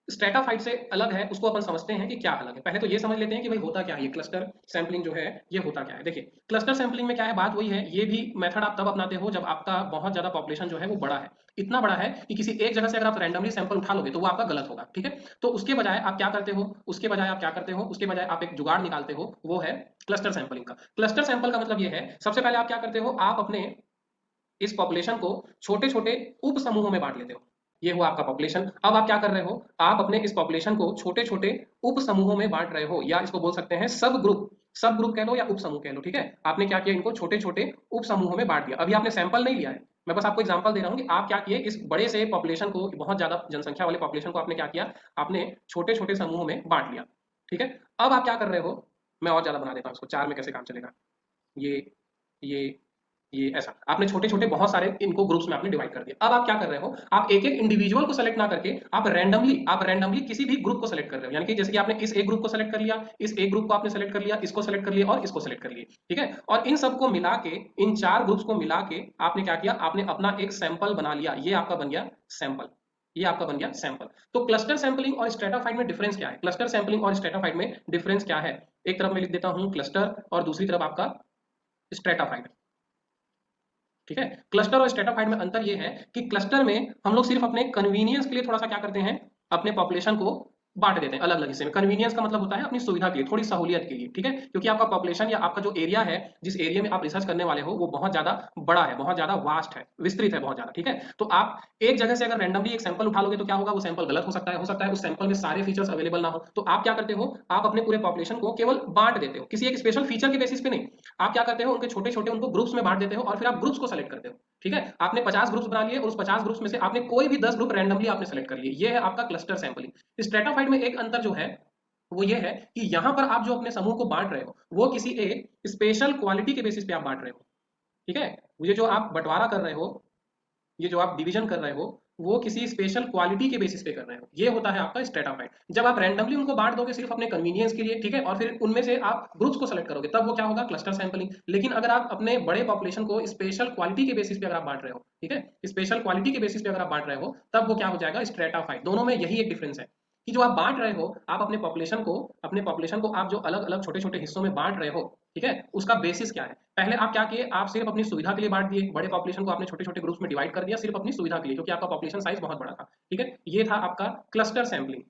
स्ट्रेटाफाइट से अलग है, उसको अपन समझते हैं कि क्या अलग है। पहले तो ये समझ लेते हैं कि भाई होता क्या है ये क्लस्टर सैंपलिंग जो है, ये होता क्या है। देखिए क्लस्टर सैंपलिंग में क्या है, बात वही है, ये भी मेथड आप तब अपनाते हो जब आपका बहुत ज्यादा पॉपुलेशन जो है वो बड़ा है, इतना बड़ा है कि किसी एक जगह से अगर आप रैंडमली सैंपल उठा लोगे तो वो आपका गलत होगा, ठीक है। तो उसके बजाय आप क्या करते हो, उसके बजाय आप क्या करते हो, उसके बजाय आप एक जुगाड़ निकालते हो, वो है क्लस्टर सैंपलिंग का। क्लस्टर सैंपल का मतलब ये है, सबसे पहले आप क्या करते हो, आप अपने इस पॉपुलेशन को छोटे छोटे उप समूहों में बांट लेते हो। ये हुआ आपका पॉपुलेशन। अब आप क्या कर रहे हो, आप अपने इस पॉपुलेशन को छोटे छोटे उप समूहों में बांट रहे हो, या इसको बोल सकते हैं सब ग्रुप, सब ग्रुप कह लो या उप समूह कह लो, ठीक है। आपने क्या किया, इनको छोटे छोटे उप समूहों में बांट दिया। अभी आपने सैंपल नहीं लिया है, मैं बस आपको एग्जांपल दे रहा हूं कि आप क्या किए, इस बड़े से पॉपुलेशन को, बहुत ज्यादा जनसंख्या वाले पॉपुलेशन को आपने क्या किया, आपने छोटे छोटे समूहों में बांट लिया, ठीक है। अब आप क्या कर रहे हो, मैं और ज्यादा बना देता हूं इसको, 4 में कैसे काम चलेगा, ये ये ये ऐसा आपने छोटे छोटे बहुत सारे इनको ग्रुप्स में आपने डिवाइड कर दिया। अब आप क्या कर रहे हो, आप एक एक इंडिविजुअल को सेलेक्ट ना करके आप रैंडमली किसी भी ग्रुप को सेलेक्ट कर रहे हो। यानी कि जैसे कि आपने इस एक ग्रुप को सेलेक्ट कर लिया, इस एक ग्रुप को आपने सेलेक्ट कर लिया, इसको सेलेक्ट कर लिया और इसको सेलेक्ट कर लिया, ठीक है। और इन सबको मिला के, इन 4 ग्रुप्स को मिला के आपने क्या किया, आपने अपना एक सैंपल बना लिया, ये आपका बन गया सैंपल, ये आपका बन गया सैंपल। तो क्लस्टर सैंपलिंग और स्ट्रेटाफाइड में डिफरेंस क्या है, क्लस्टर सैंपलिंग और स्ट्रेटाफाइड में डिफरेंस क्या है, एक तरफ मैं लिख देता हूं क्लस्टर और दूसरी तरफ आपका स्ट्रेटाफाइड, ठीक है। क्लस्टर और स्ट्रेटाफाइड में अंतर ये है कि क्लस्टर में हम लोग सिर्फ अपने कन्वीनियंस के लिए थोड़ा सा क्या करते हैं, अपने पॉपुलेशन को बांट देते हैं अलग अलग हिस्से में। कन्वीनियंस का मतलब होता है अपनी सुविधा के लिए, थोड़ी सहूलियत के लिए, ठीक है। क्योंकि आपका पॉपुलेशन या आपका जो एरिया है, जिस एरिया में आप रिसर्च करने वाले हो, वो बहुत ज्यादा बड़ा है, बहुत ज्यादा वास्ट है, विस्तृत है बहुत ज्यादा, ठीक है। तो आप एक जगह से अगर रैंडमली एक सैंपल उठा लोगे तो क्या होगा, वो सैंपल गलत हो सकता है उस सैंपल में सारे फीचर्स अवेलेबल ना हो। तो आप क्या करते हो, आप अपने पूरे पॉपुलेशन को केवल बांट देते हो, किसी एक स्पेशल फीचर के बेसिस पे नहीं। आप क्या करते हो, उनके छोटे छोटे उनको ग्रुप्स में बांट देते हो और फिर आप ग्रुप्स को सेलेक्ट करते हो, ठीक है। आपने 50 ग्रुप्स बना लिए और उस 50 ग्रुप्स में से आपने कोई भी 10 ग्रुप रैंडमली आपने सेलेक्ट कर लिए, ये है आपका क्लस्टर सैंपलिंग। स्ट्रेटाफाइड में एक अंतर जो है वो ये है कि यहाँ पर आप जो अपने समूह को बांट रहे हो वो किसी एक स्पेशल क्वालिटी के बेसिस पे आप बांट रहे हो, ठीक है। ये जो आप बंटवारा कर रहे हो, ये जो आप डिवीजन कर रहे हो, वो किसी स्पेशल क्वालिटी के बेसिस पे कर रहे हो, ये होता है आपका स्ट्रेटाफाइड। जब आप रैंडमली उनको बांट दोगे सिर्फ अपने कन्वीनियंस के लिए, ठीक है, और फिर उनमें से आप ग्रुप्स को सेलेक्ट करोगे, तब वो क्या होगा, क्लस्टर सैंपलिंग। लेकिन अगर आप अपने बड़े पॉपुलेशन को स्पेशल क्वालिटी के बेसिस पे अगर आप बांट रहे हो, ठीक है, स्पेशल क्वालिटी के बेसिस पे अगर आप बांट रहे हो, तब वो क्या हो जाएगा, स्ट्रेटाफाइड। दोनों में यही एक डिफरेंस है कि जो आप बांट रहे हो, आप अपने पॉपुलेशन को आप जो अलग अलग छोटे छोटे हिस्सों में बांट रहे हो, ठीक है, उसका बेसिस क्या है। पहले आप क्या किए, आप सिर्फ अपनी सुविधा के लिए बांट दिए, बड़े पॉपुलेशन को आपने छोटे छोटे ग्रुप्स में डिवाइड कर दिया सिर्फ अपनी सुविधा के लिए, क्योंकि आपका पॉपुलेशन साइज बहुत बड़ा था, ठीक है। ये था आपका क्लस्टर सैंपलिंग।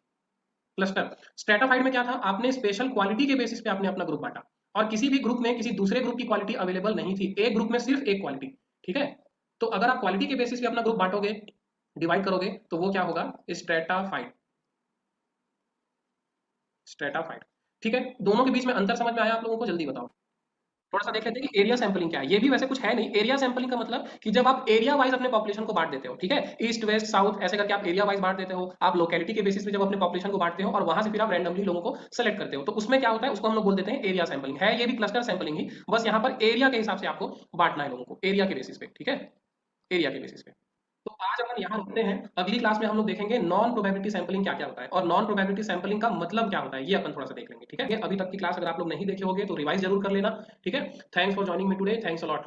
क्लस्टर स्ट्रेटाफाइड में क्या था, आपने स्पेशल क्वालिटी के बेसिस पे आपने अपना ग्रुप बांटा, और किसी भी ग्रुप में किसी दूसरे ग्रुप की क्वालिटी अवेलेबल नहीं थी, एक ग्रुप में सिर्फ एक क्वालिटी, ठीक है। तो अगर आप क्वालिटी के बेसिस पे अपना ग्रुप बांटोगे, डिवाइड करोगे, तो वो क्या होगा, स्ट्रेटाफाइड। स्ट्रेटाफाइड, ठीक है। दोनों के बीच में अंतर समझ में आया आप लोगों को, जल्दी बताओ। थोड़ा सा देख लेते हैं कि एरिया सैंपलिंग क्या है। ये भी वैसे कुछ है नहीं। एरिया सैंपलिंग का मतलब कि जब आप एरिया वाइज अपने पॉपुलेशन को बांट देते हो, ठीक है, ईस्ट वेस्ट साउथ ऐसे करके आप एरिया वाइज बांट देते हो, आप लोकेलिटी के बेसिस पे जब अपने पॉपुलेशन को बांटते हो और वहां से फिर आप रैंडमली लोगों को सेलेक्ट करते हो, तो उसमें क्या होता है, उसको हम लोग बोल देते हैं एरिया सैंपलिंग। है ये भी क्लस्टर सैंपलिंग ही, बस यहाँ पर एरिया के हिसाब से आपको बांटना है लोगों को, एरिया के बेसिस पे, ठीक है, एरिया के बेसिस पे। तो आज अपन यहाँ रुकते हैं, अगली क्लास में हम लोग देखेंगे नॉन प्रोबेबिलिटी सैंपलिंग क्या क्या होता है, और नॉन प्रोबेबिलिटी सैंपलिंग का मतलब क्या होता है, ये अपन थोड़ा सा देख लेंगे, ठीक है। अभी तक की क्लास अगर आप लोग नहीं देखे होंगे तो रिवाइज जरूर कर लेना, ठीक है। Thanks for joining me today, thanks a lot.